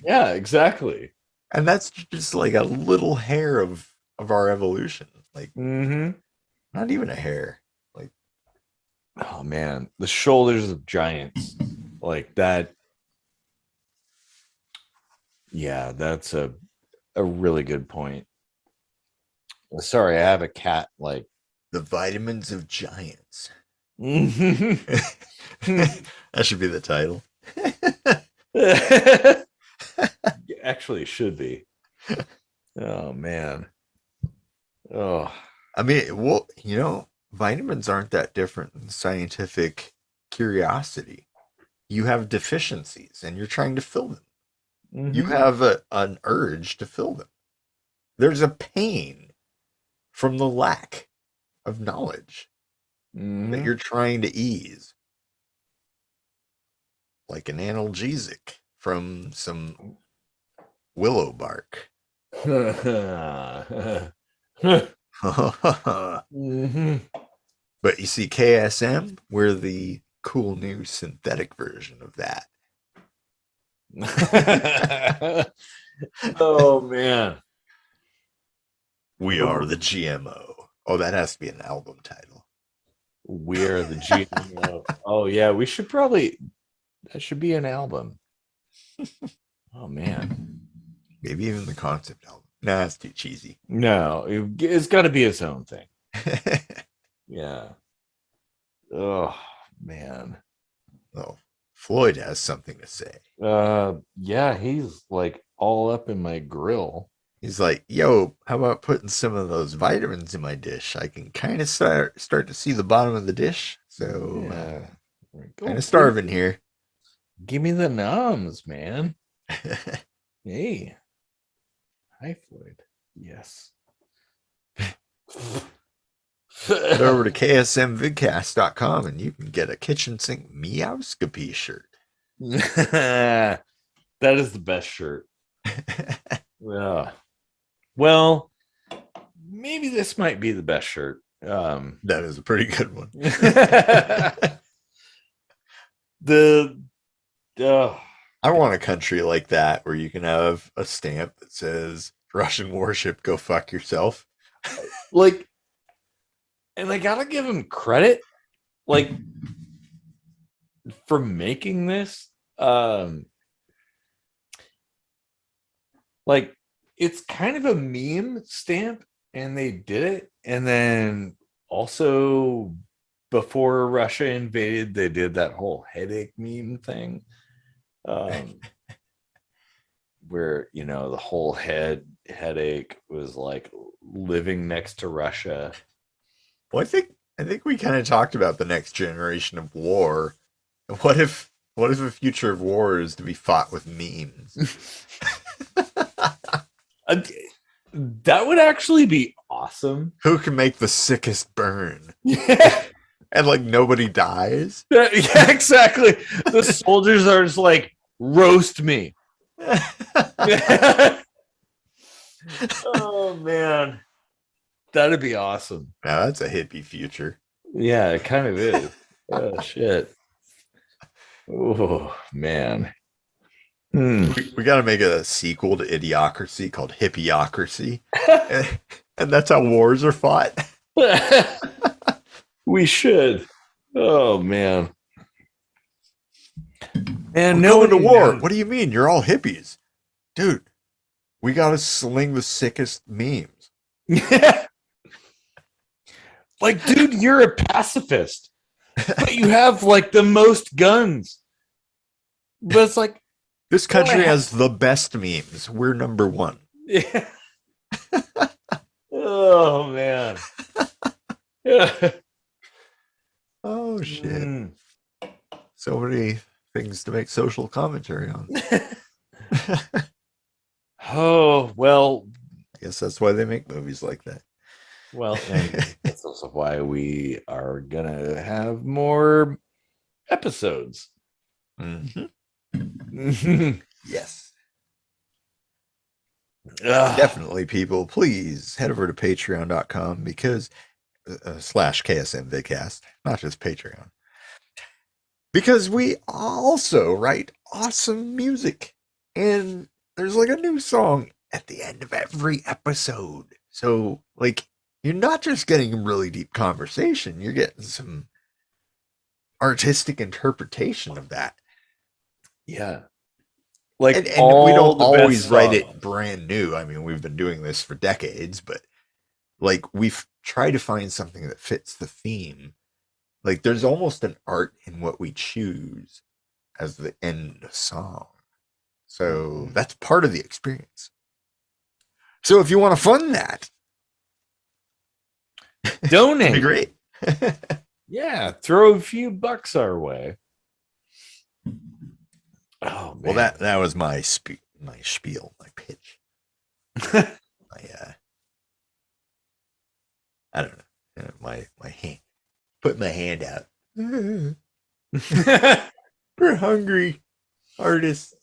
Speaker 1: Yeah, exactly.
Speaker 2: And that's just like a little hair of our evolution. Like, not even a hair. Like,
Speaker 1: oh man, the shoulders of giants, like that. Yeah, that's a really good point. Sorry, I have a cat. Like
Speaker 2: the vitamins of giants.
Speaker 1: That
Speaker 2: That should be the title.
Speaker 1: Actually, it should be. Oh man. Oh.
Speaker 2: I mean, well, vitamins aren't that different than scientific curiosity. You have deficiencies and you're trying to fill them. You
Speaker 1: Mm-hmm.
Speaker 2: have an urge to fill them. There's a pain from the lack of knowledge that you're trying to ease, like an analgesic from some willow bark.
Speaker 1: Mm-hmm.
Speaker 2: But you see, KSM, we're the cool new synthetic version of that.
Speaker 1: Oh man.
Speaker 2: We are the GMO. Oh, that has to be an album title.
Speaker 1: We're the GMO. Oh yeah, we should probably, that should be an album. Oh man.
Speaker 2: Maybe even the concept album. Nah, that's too cheesy.
Speaker 1: No, it's got to be its own thing. Yeah. Oh man.
Speaker 2: Oh, Floyd has something to say.
Speaker 1: Yeah, he's like all up in my grill.
Speaker 2: He's like, yo, how about putting some of those vitamins in my dish? I can kind of start to see the bottom of the dish. So,
Speaker 1: Yeah.
Speaker 2: kind of starving here.
Speaker 1: Give me the nums, man. Hey. Hi, Floyd. Yes.
Speaker 2: Head over to ksmvidcast.com and you can get a kitchen sink Meowscopy shirt.
Speaker 1: That is the best shirt. Yeah. Well, maybe this might be the best shirt.
Speaker 2: That is a pretty good one. I want a country like that where you can have a stamp that says Russian warship, go fuck yourself.
Speaker 1: Like, and I gotta give him credit, like, for making this. Like, it's kind of a meme stamp, and they did it. And then also, before Russia invaded, they did that whole headache meme thing, where the whole headache was like living next to Russia.
Speaker 2: Well, I think we kind of talked about the next generation of war. What if the future of war is to be fought with memes?
Speaker 1: That would actually be awesome.
Speaker 2: Who can make the sickest burn?
Speaker 1: Yeah.
Speaker 2: And like nobody dies?
Speaker 1: Yeah, exactly. The soldiers are just like, roast me. Oh man. That'd be awesome.
Speaker 2: Now that's a hippie future.
Speaker 1: Yeah, it kind of is. Oh shit. Oh man.
Speaker 2: We got to make a sequel to Idiocracy called Hippieocracy. And that's how wars are fought.
Speaker 1: We should. Oh man. And
Speaker 2: we're going to war. What do you mean? You're all hippies. Dude, we got to sling the sickest memes.
Speaker 1: Like, dude, you're a pacifist, but you have like the most guns. But it's like,
Speaker 2: this country has the best memes. We're number one.
Speaker 1: Yeah. Oh man. Yeah.
Speaker 2: Oh shit. So many things to make social commentary on.
Speaker 1: Oh well.
Speaker 2: I guess that's why they make movies like that.
Speaker 1: Well, and that's also why we are gonna have more episodes.
Speaker 2: Yes. Definitely, people, please head over to patreon.com because slash KSM Vidcast, not just Patreon. Because we also write awesome music. And there's like a new song at the end of every episode. So, like, you're not just getting really deep conversation, you're getting some artistic interpretation of that.
Speaker 1: Yeah. Like,
Speaker 2: and we don't always write it brand new. I mean, we've been doing this for decades, but like we've tried to find something that fits the theme. Like there's almost an art in what we choose as the end song. So that's part of the experience. So if you want to fund that,
Speaker 1: donate.
Speaker 2: that'd be great.
Speaker 1: Yeah, throw a few bucks our way. Oh man.
Speaker 2: Well, that was my spiel, my pitch. I don't know. My hand. Put my hand out. We're hungry artists.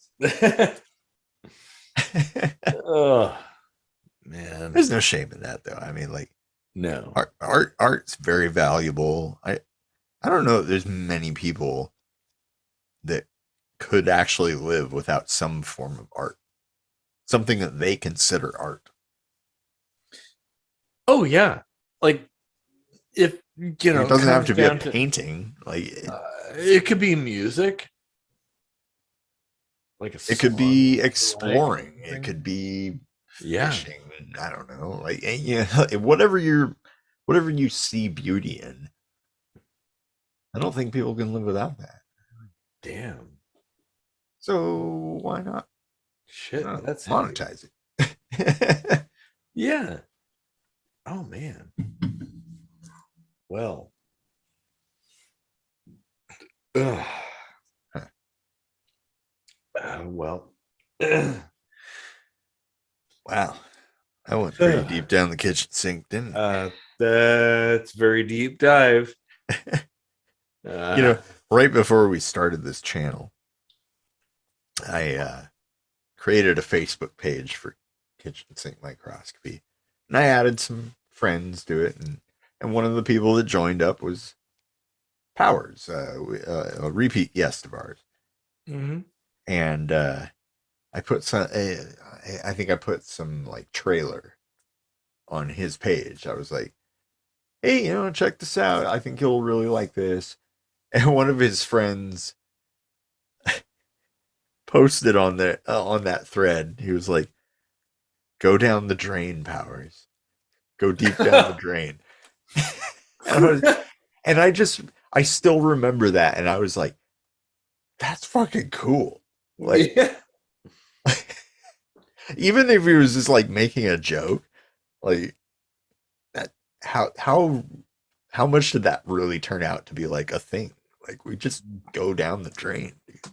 Speaker 1: Oh man.
Speaker 2: There's no shame in that, though. I mean, like,
Speaker 1: no.
Speaker 2: Art's very valuable. I don't know if there's many people that could actually live without some form of art. Something that they consider art.
Speaker 1: Oh yeah. Like if you know,
Speaker 2: it doesn't have to be a
Speaker 1: to,
Speaker 2: painting. Like
Speaker 1: it could be music. Like
Speaker 2: it could be exploring. It could be fishing. I don't know. Like whatever you see beauty in. I don't think people can live without that.
Speaker 1: Damn.
Speaker 2: So why not?
Speaker 1: Shit, that's
Speaker 2: monetize it.
Speaker 1: Yeah. Oh man. Well. Well.
Speaker 2: Wow. I went pretty deep down the kitchen sink, didn't it?
Speaker 1: That's very deep dive.
Speaker 2: Right before we started this channel, I created a Facebook page for kitchen sink microscopy, and I added some friends to it, and one of the people that joined up was Powers, a repeat guest of ours.
Speaker 1: Mm-hmm.
Speaker 2: And I put some, I think I put some like trailer on his page. I was like, hey, check this out. I think you'll really like this. And one of his friends posted on that thread. He was like, go down the drain, Powers. Go deep down the drain. And I still remember that. And I was like, that's fucking cool. Like, even if he was just like making a joke, like that, how much did that really turn out to be like a thing? Like, we just go down the drain. Like,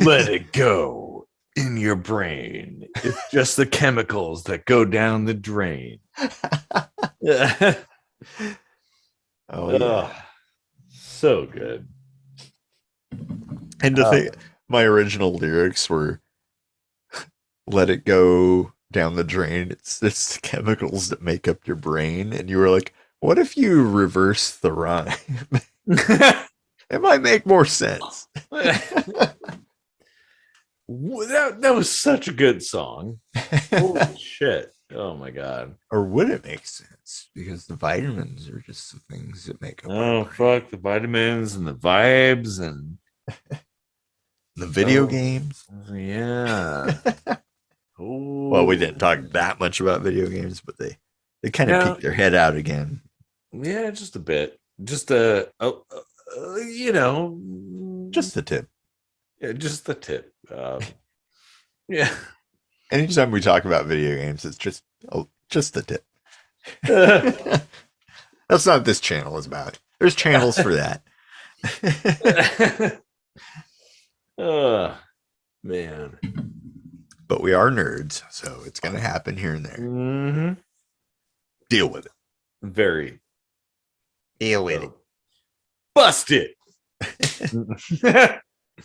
Speaker 1: let it go in your brain. It's just the chemicals that go down the drain.
Speaker 2: Oh yeah.
Speaker 1: So good.
Speaker 2: And to think, my original lyrics were, let it go down the drain. It's the chemicals that make up your brain. And you were like, what if you reverse the rhyme? It might make more sense.
Speaker 1: that was such a good song. Holy shit. Oh my god.
Speaker 2: Or would it make sense? Because the vitamins are just the things that make up.
Speaker 1: Oh fuck, the vitamins and the vibes and
Speaker 2: the video games.
Speaker 1: Yeah.
Speaker 2: Well, we didn't talk that much about video games, but they kind of peeked their head out again.
Speaker 1: Yeah, just a bit. Just
Speaker 2: just the tip.
Speaker 1: Yeah, just the tip. Yeah.
Speaker 2: Anytime we talk about video games, it's just the tip. That's not what this channel is about. There's channels for that.
Speaker 1: Man.
Speaker 2: But we are nerds, so it's going to happen here and there.
Speaker 1: Mm-hmm.
Speaker 2: Deal with it.
Speaker 1: Very.
Speaker 2: Deal with it.
Speaker 1: Bust it.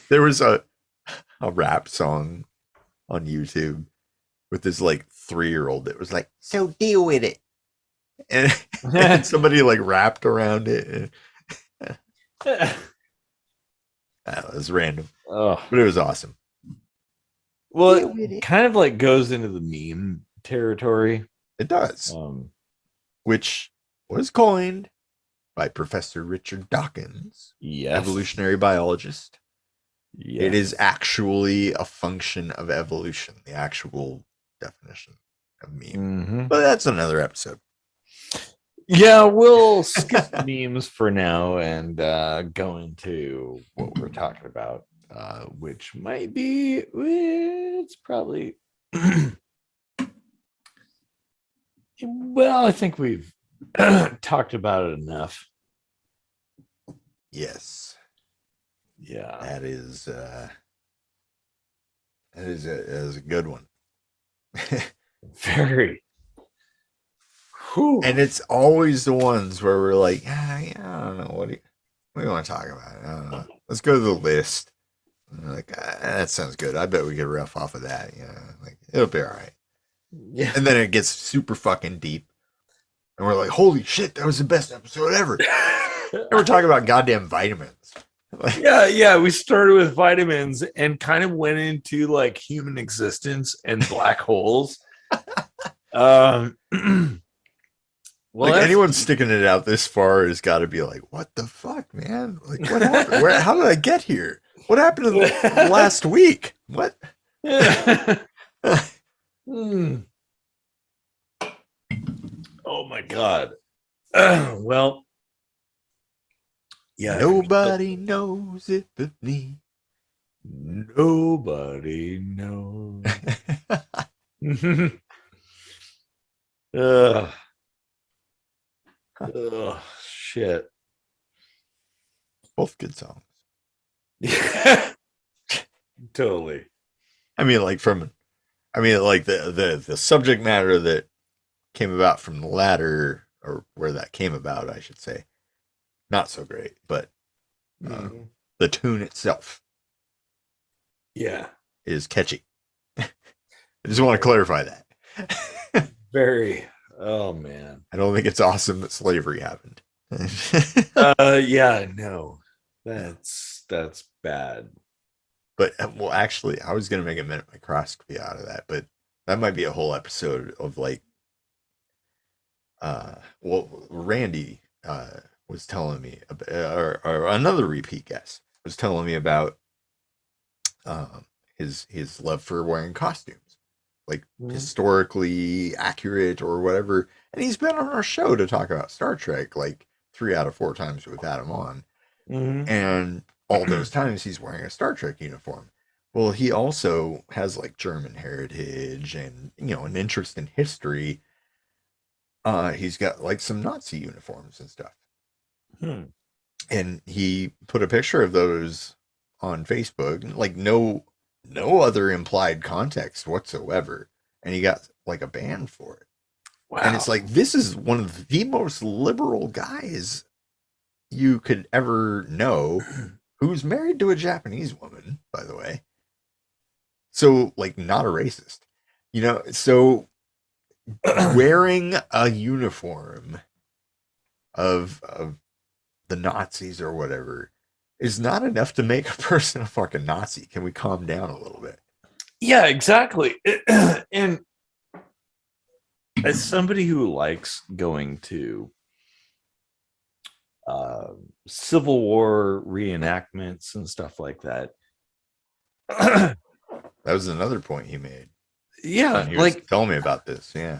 Speaker 2: There was a rap song on YouTube with this like 3-year-old that was like, so deal with it. And somebody like rapped around it. That was random.
Speaker 1: Oh.
Speaker 2: But it was awesome.
Speaker 1: Well, it kind of like goes into the meme territory.
Speaker 2: It does. Which was coined by Professor Richard Dawkins, evolutionary biologist. Yes. It is actually a function of evolution, the actual definition of meme. Mm-hmm. But that's another episode.
Speaker 1: Yeah, we'll skip memes for now and go into what we're talking about. which might be, it's probably, well, I think we've talked about it enough.
Speaker 2: Yes.
Speaker 1: Yeah.
Speaker 2: That is a good one.
Speaker 1: Very. Whew.
Speaker 2: And it's always the ones where we're like, yeah, I don't know. What do you want to talk about? I don't know. Let's go to the list. And we're like, that sounds good. I bet we could riff off of that. Like it'll be all right.
Speaker 1: Yeah.
Speaker 2: And then it gets super fucking deep. And we're like, holy shit, that was the best episode ever. And we're talking about goddamn vitamins.
Speaker 1: Yeah. We started with vitamins and kind of went into like human existence and black holes. Well,
Speaker 2: like anyone sticking it out this far has got to be like, what the fuck, man? Like, what happened? How did I get here? What happened to the last week? What?
Speaker 1: Oh my God. Well, yeah.
Speaker 2: Nobody knows it but me.
Speaker 1: Nobody knows. Shit.
Speaker 2: Both good songs.
Speaker 1: Totally.
Speaker 2: I mean, like the subject matter that came about from the latter, or where that came about, I should say, not so great, but the tune itself, is catchy. I just want to clarify that.
Speaker 1: Very. Oh man.
Speaker 2: I don't think it's awesome that slavery happened.
Speaker 1: Yeah, no. That's bad.
Speaker 2: But well, actually, I was gonna make a minute microscopy out of that, but that might be a whole episode of like well, Randy was telling me about, or another repeat guest was telling me about his love for wearing costumes, like historically accurate or whatever. And he's been on our show to talk about Star Trek like 3 out of 4 times we've had him on. And all those times he's wearing a Star Trek uniform. Well, he also has like German heritage and, an interest in history. He's got like some Nazi uniforms and stuff. And he put a picture of those on Facebook, like no other implied context whatsoever. And he got like a ban for it. Wow. And it's like, this is one of the most liberal guys you could ever know, who's married to a Japanese woman, by the way. So like not a racist, so wearing a uniform of the Nazis or whatever is not enough to make a person a fucking Nazi. Can we calm down a little bit?
Speaker 1: Yeah, exactly. And as somebody who likes going to Civil War reenactments and stuff like that,
Speaker 2: that was another point he made.
Speaker 1: Yeah,
Speaker 2: he was telling me about this. Yeah,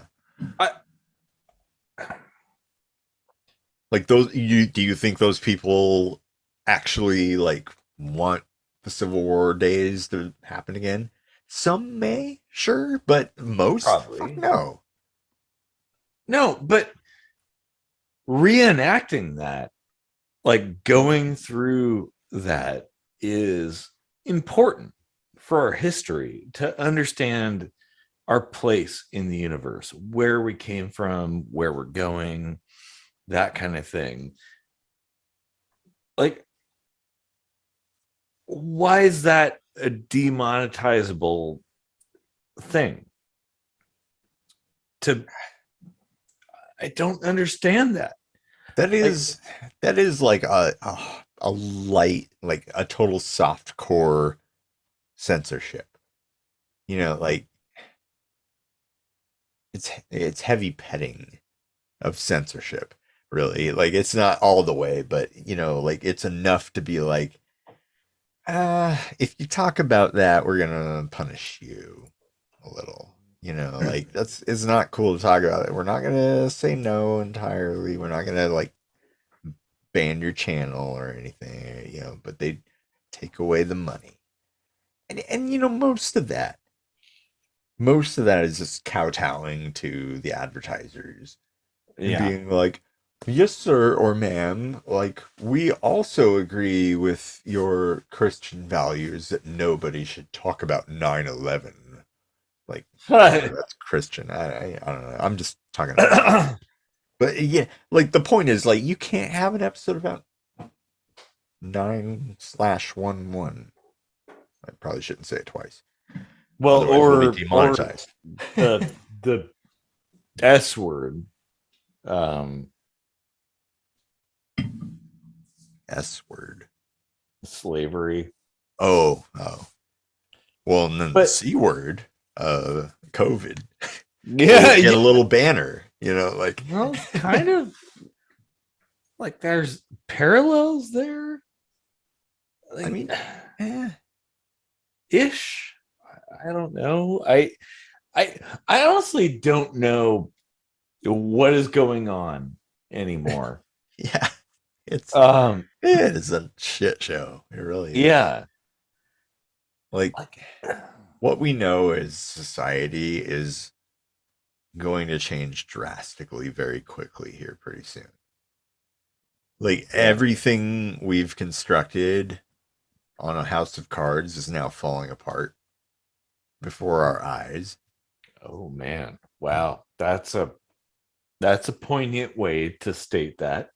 Speaker 2: like those. Do you think those people actually like want the Civil War days to happen again? Some may, sure, but most probably no.
Speaker 1: No, but reenacting that, like going through that, is important for our history to understand our place in the universe, where we came from, where we're going, that kind of thing. Like, why is that a demonetizable thing? I don't understand that.
Speaker 2: That is like a light, like a total soft core censorship. Like it's heavy petting of censorship, really. Like it's not all the way, but like it's enough to be like, if you talk about that, we're gonna punish you a little. Like it's not cool to talk about it. We're not gonna say no entirely. We're not gonna like ban your channel or anything, but they take away the money. And most of that is just kowtowing to the advertisers and being like, yes, sir, or ma'am, like, we also agree with your Christian values that nobody should talk about 9/11. Like, that's Christian. I don't know. I'm just talking about. But yeah, like, the point is, like, you can't have an episode about 9/11. I probably shouldn't say it twice.
Speaker 1: Well,
Speaker 2: otherwise we'll be demonetized.
Speaker 1: Or the S word.
Speaker 2: S word.
Speaker 1: Slavery.
Speaker 2: Oh. Well, and then the C word, COVID.
Speaker 1: Yeah,
Speaker 2: get a little banner, like.
Speaker 1: Well, kind of like there's parallels there. Like,
Speaker 2: I mean,
Speaker 1: ish. I don't know. I honestly don't know what is going on anymore.
Speaker 2: Yeah, it is a shit show. It really is.
Speaker 1: Yeah.
Speaker 2: Like what we know as society is going to change drastically very quickly here pretty soon. Like everything we've constructed on a house of cards is now falling apart before our eyes.
Speaker 1: Oh man. Wow. That's a poignant way to state that.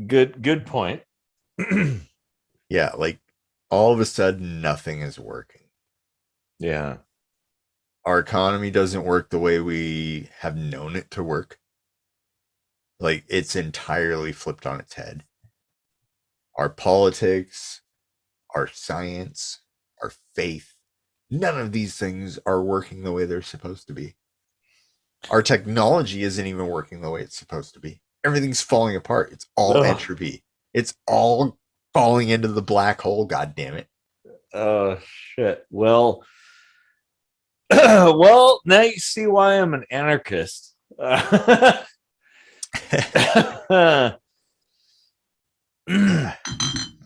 Speaker 1: Good point.
Speaker 2: Yeah, like all of a sudden nothing is working.
Speaker 1: Yeah.
Speaker 2: Our economy doesn't work the way we have known it to work. Like it's entirely flipped on its head. Our politics, our science, our faith, none of these things are working the way they're supposed to be. Our technology isn't even working the way it's supposed to be. Everything's falling apart. It's all entropy. It's all falling into the black hole, god damn it.
Speaker 1: Oh shit. Well, well, now you see why I'm an anarchist.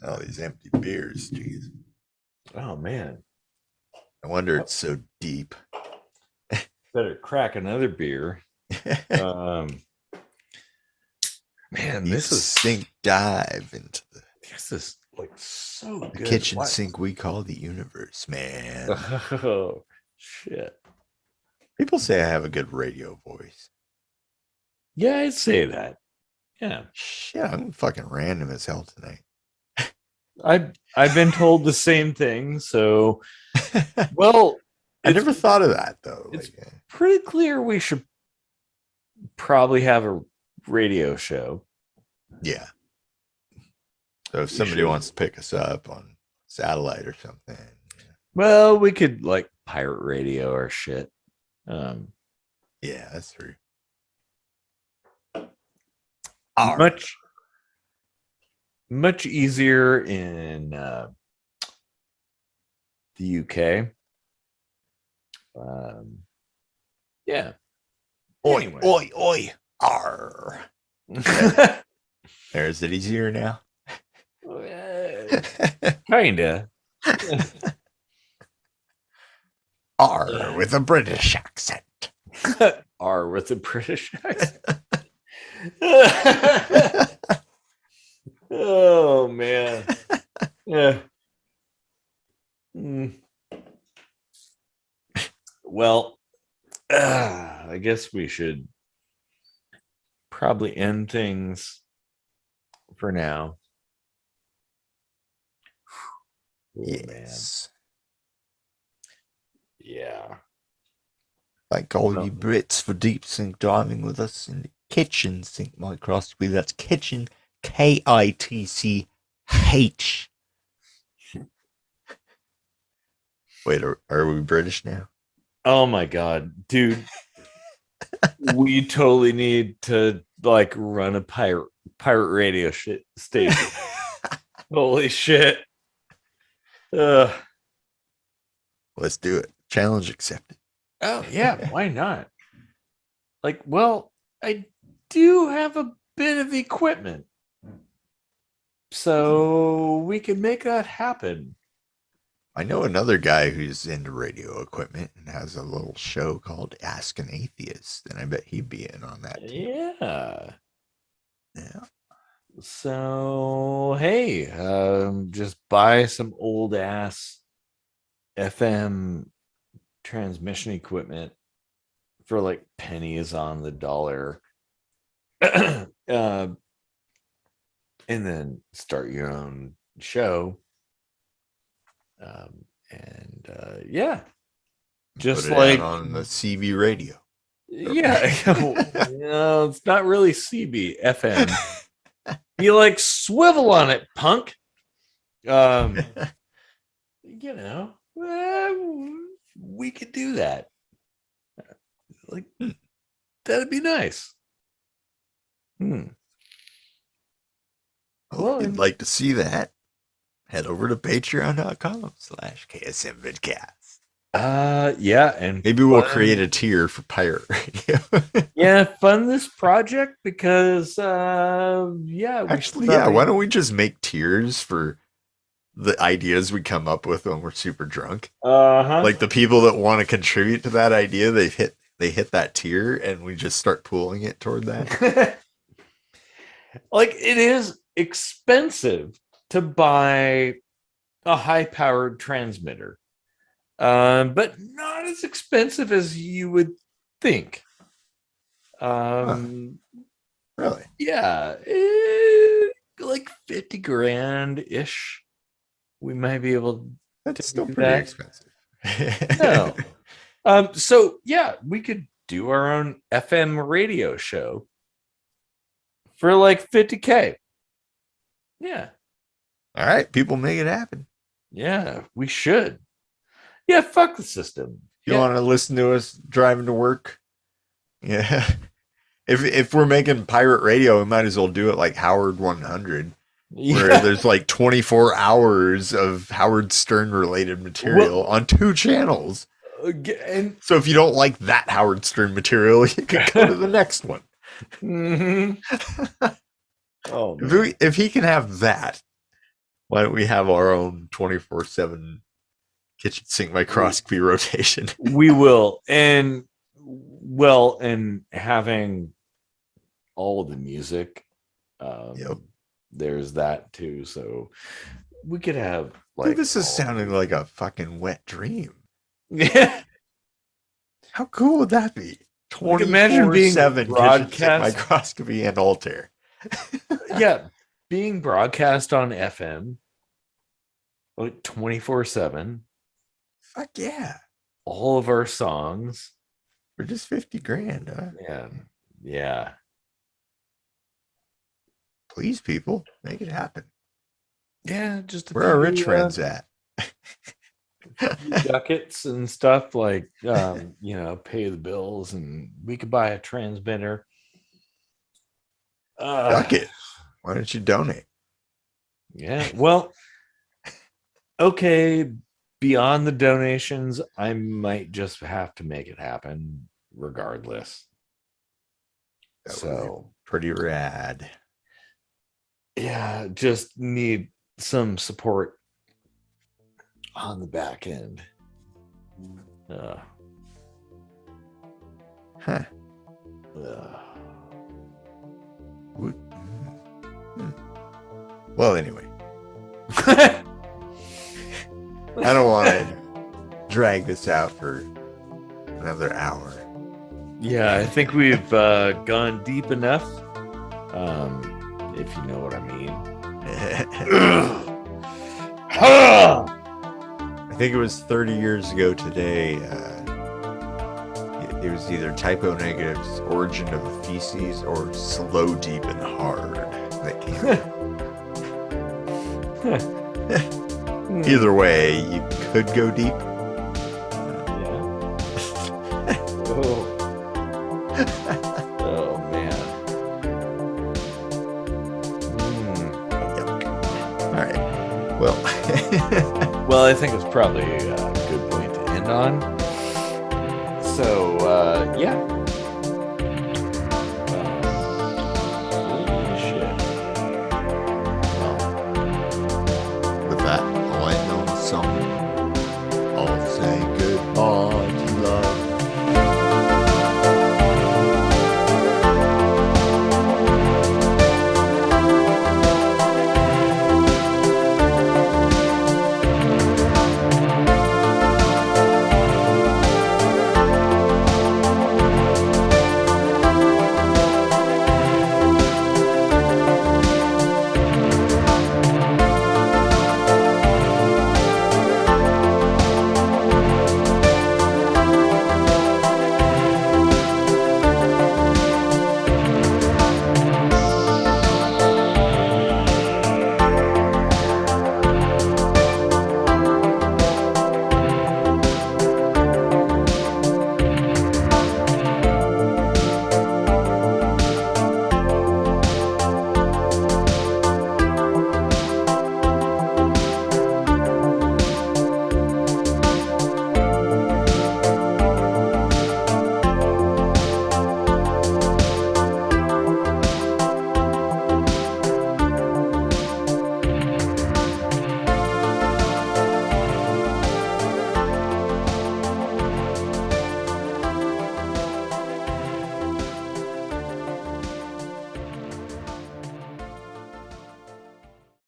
Speaker 2: Oh, these empty beers, jeez.
Speaker 1: Oh man.
Speaker 2: No wonder it's so deep.
Speaker 1: Better crack another beer. Man, this is
Speaker 2: sink dive into
Speaker 1: this is like so
Speaker 2: the
Speaker 1: good.
Speaker 2: Kitchen sink we call the universe, man.
Speaker 1: Oh shit.
Speaker 2: People say I have a good radio voice.
Speaker 1: Yeah, I'd say that. Yeah.
Speaker 2: Shit, I'm fucking random as hell tonight.
Speaker 1: I've been told the same thing, so well,
Speaker 2: I never thought of that though.
Speaker 1: It's pretty clear we should probably have a radio show.
Speaker 2: Yeah. So if somebody wants to pick us up on satellite or something.
Speaker 1: Well, we could like pirate radio or shit.
Speaker 2: Yeah, that's true.
Speaker 1: Much easier in the UK. Yeah.
Speaker 2: Oi, oi, oi. Arr. Is it easier now?
Speaker 1: Kinda.
Speaker 2: R with a British accent.
Speaker 1: R with a British accent. Oh man. Yeah. Well, I guess we should probably end things for now. Oh,
Speaker 2: yes.
Speaker 1: Man. Yeah.
Speaker 2: Thank all you Brits for deep sink diving with us in the kitchen sink microscopy. That's kitchen, KITCH. Wait, are we British now?
Speaker 1: Oh my god, dude. We totally need to like run a pirate radio station. Holy shit.
Speaker 2: Let's do it. Challenge accepted.
Speaker 1: Oh yeah, why not? Like, well, I do have a bit of equipment. So we can make that happen.
Speaker 2: I know another guy who's into radio equipment and has a little show called Ask an Atheist, and I bet he'd be in on that too.
Speaker 1: Yeah.
Speaker 2: Yeah.
Speaker 1: So hey, just buy some old ass FM transmission equipment for like pennies on the dollar. And then start your own show. Yeah, just
Speaker 2: Put it
Speaker 1: like
Speaker 2: out on the CB radio.
Speaker 1: Yeah, no, it's not really CB FM. You like swivel on it, punk. You know, we could do that. Like, that'd be nice.
Speaker 2: Well, if you'd like to see that, head over to patreon.com/KSMvidcast.
Speaker 1: Yeah, and
Speaker 2: maybe we'll create a tier for pirate radio.
Speaker 1: Yeah, fund this project because
Speaker 2: actually, why don't we just make tiers for the ideas we come up with when we're super drunk? Like the people that want to contribute to that idea, they hit that tier, and we just start pooling it toward that.
Speaker 1: Like, it is expensive to buy a high-powered transmitter, but not as expensive as you would think.
Speaker 2: Really?
Speaker 1: Yeah, like 50 grand ish. We might be able.
Speaker 2: That's still pretty expensive.
Speaker 1: No. So yeah, we could do our own FM radio show for like 50K. Yeah.
Speaker 2: All right, people, make it happen.
Speaker 1: Yeah, we should. Yeah, fuck the system.
Speaker 2: You want to listen to us driving to work? Yeah. If we're making pirate radio, we might as well do it like Howard 100, where there's like 24 hours of Howard Stern related material on 2 channels.
Speaker 1: And
Speaker 2: so if you don't like that Howard Stern material, you can go to the next one.
Speaker 1: Mm-hmm. Oh,
Speaker 2: if he can have that, why don't we have our own 24/7 kitchen sink microscopy rotation?
Speaker 1: We will. And having all the music, there's that too. So we could have like,
Speaker 2: dude, this is sounding like a fucking wet dream.
Speaker 1: Yeah.
Speaker 2: How cool would that be?
Speaker 1: 24/7
Speaker 2: broadcast microscopy and ALTAiR.
Speaker 1: Yeah, being broadcast on FM like 24/7.
Speaker 2: Fuck yeah.
Speaker 1: All of our songs
Speaker 2: for just 50 grand, huh?
Speaker 1: Yeah.
Speaker 2: Please, people, make it happen.
Speaker 1: Yeah, just
Speaker 2: where are rich friends at?
Speaker 1: Ducats and stuff, like pay the bills, and we could buy a transmitter.
Speaker 2: Ducat, why don't you donate?
Speaker 1: Yeah, well, okay, beyond the donations, I might just have to make it happen regardless. So
Speaker 2: pretty rad.
Speaker 1: Yeah, just need some support on the back end.
Speaker 2: Well, anyway, I don't want to drag this out for another hour.
Speaker 1: Yeah, I think we've gone deep enough, if you know what I mean.
Speaker 2: I think it was 30 years ago today. It was either Typo Negative's Origin of the Feces or Slow, Deep, and Hard that came out. Either way, you could go deep.
Speaker 1: Oh man.
Speaker 2: All right. Well,
Speaker 1: well, I think it's probably a good point to end on. So,